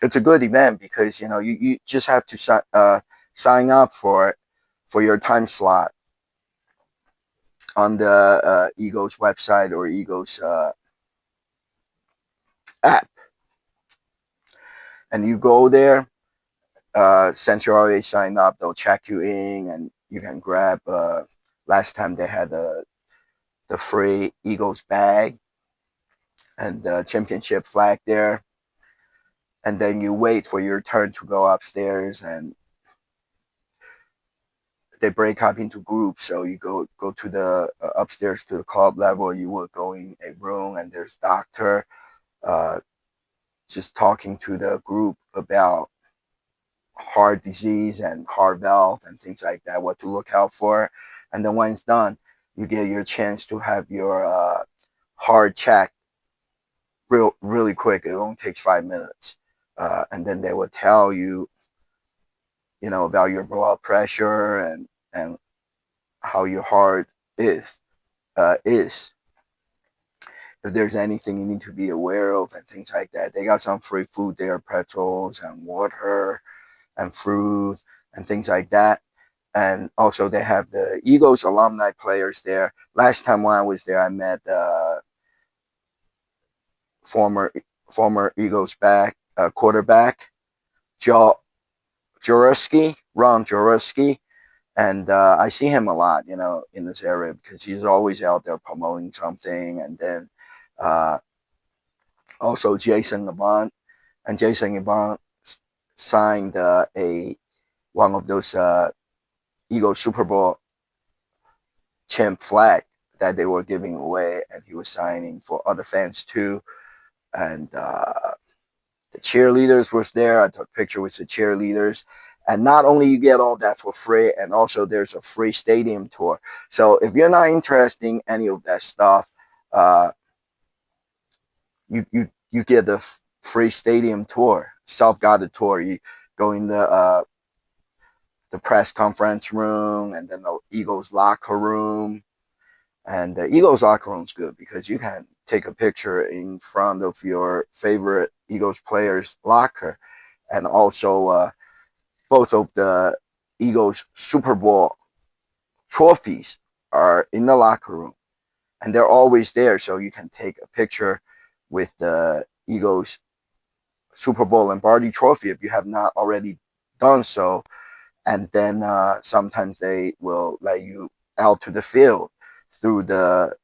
It's a good event because, you just have to sign up for your time slot on the Eagles website or Eagles app. And you go there, since you're already signed up, they'll check you in, and you can grab, last time they had the free Eagles bag and the championship flag there. And then you wait for your turn to go upstairs, and they break up into groups. So you go to the upstairs to the club level. You will go in a room, and there's doctor just talking to the group about heart disease and heart valve and things like that, what to look out for. And then when it's done, you get your chance to have your heart checked really quick. It only takes 5 minutes. And then they will tell you, about your blood pressure and how your heart is. If there's anything you need to be aware of and things like that. They got some free food there, pretzels and water and fruit and things like that. And also they have the Eagles alumni players there. Last time when I was there, I met former Eagles quarterback Ron Jaworski, and I see him a lot, in this area because he's always out there promoting something. And then also Jason Avant, and Jason Avant signed one of those Eagles Super Bowl champ flag that they were giving away, and he was signing for other fans too. And the cheerleaders was there. I took a picture with the cheerleaders. And not only you get all that for free, and also there's a free stadium tour. So if you're not interested in any of that stuff, you get the free stadium tour, self-guided tour. You go in the press conference room, and then the Eagles locker room. And the Eagles locker room is good because you can take a picture in front of your favorite Eagles player's locker. And also both of the Eagles Super Bowl trophies are in the locker room, and they're always there, so you can take a picture with the Eagles Super Bowl and Barty trophy if you have not already done so. And then sometimes they will let you out to the field through the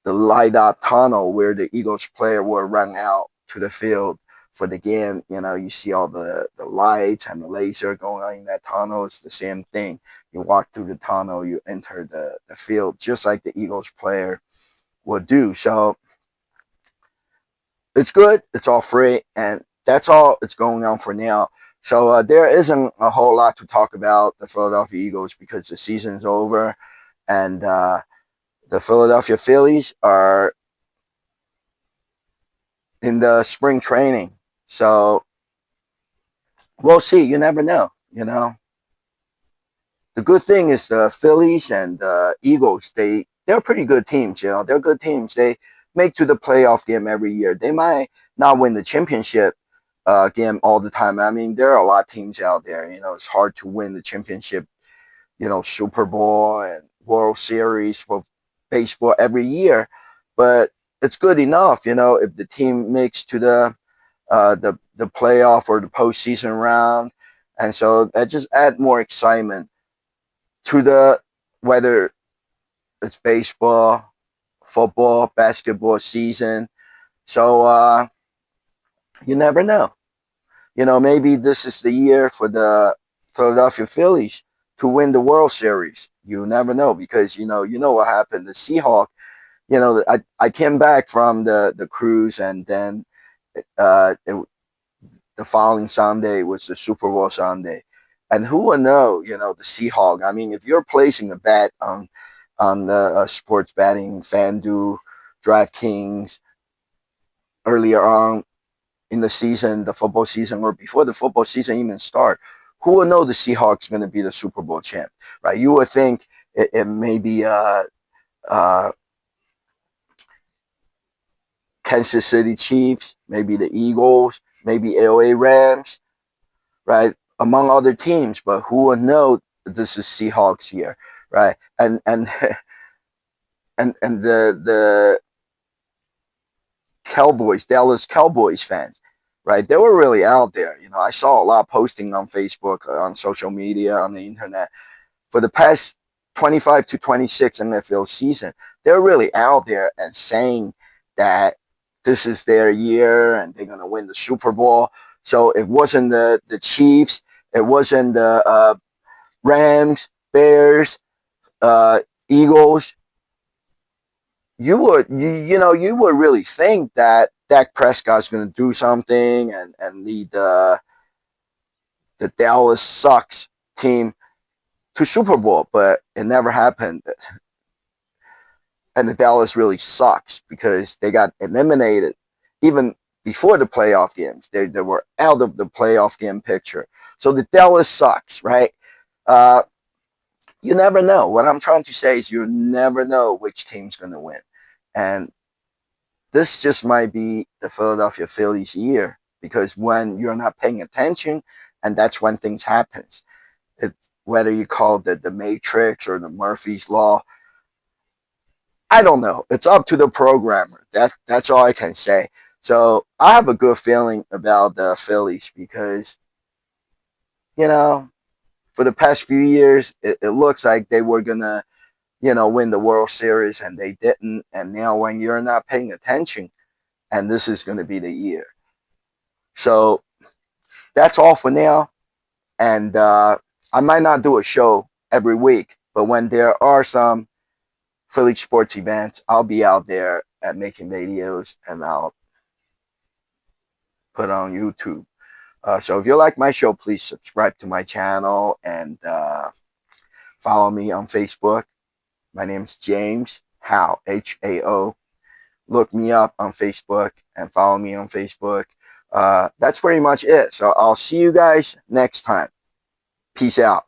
light up tunnel where the Eagles player will run out to the field for the game. You know, you see all the lights and the laser going on in that tunnel. It's the same thing. You walk through the tunnel, you enter the field, just like the Eagles player will do. So it's good. It's all free. And that's all it's going on for now. So there isn't a whole lot to talk about the Philadelphia Eagles because the season's over. And the Philadelphia Phillies are in the spring training. So we'll see. You never know, you know. The good thing is the Phillies and the Eagles, they're pretty good teams, you know. They're good teams. They make to the playoff game every year. They might not win the championship game all the time. I mean, there are a lot of teams out there. You know, it's hard to win the championship, you know, Super Bowl and World Series for baseball every year. But it's good enough, you know, if the team makes to the playoff or the postseason round, and so that just add more excitement to the whether it's baseball, football, basketball season. So you never know. You know, maybe this is the year for the Philadelphia Phillies to win the World Series. You never know because you know what happened. The Seahawks. You know, I came back from the cruise, and then the following Sunday was the Super Bowl Sunday. And who will know, you know, the Seahawks. I mean, if you're placing a bet on the sports betting, FanDuel, DraftKings, earlier on in the season, the football season, or before the football season even start, who will know the Seahawks going to be the Super Bowl champ, right? You would think it may be uh, Kansas City Chiefs, maybe the Eagles, maybe LA Rams, right? Among other teams, but who will know this is Seahawks here, right? And and the Cowboys, Dallas Cowboys fans, right? They were really out there. You know, I saw a lot of posting on Facebook, on social media, on the internet for the past 25 to 26 NFL season. They're really out there and saying that this is their year and they're going to win the Super Bowl. So it wasn't the Chiefs, it wasn't the Rams, Bears, Eagles. You would really think that Dak Prescott's going to do something and lead the Dallas sucks team to Super Bowl, but it never happened. And the Dallas really sucks because they got eliminated even before the playoff games. They were out of the playoff game picture. So the Dallas sucks, right? You never know. What I'm trying to say is you never know which team's going to win. And this just might be the Philadelphia Phillies year because when you're not paying attention, and that's when things happen. It's whether you call it the Matrix or the Murphy's Law. I don't know. It's up to the programmer. That's all I can say. So I have a good feeling about the Phillies because, you know, for the past few years, it looks like they were gonna, you know, win the World Series and they didn't. And now when you're not paying attention, and this is gonna be the year. So that's all for now. And I might not do a show every week, but when there are some Philly sports events, I'll be out there at making videos and I'll put on YouTube. So if you like my show, please subscribe to my channel and follow me on Facebook. My name's James Hao, Hao. Look me up on Facebook and follow me on Facebook. That's pretty much it. So I'll see you guys next time. Peace out.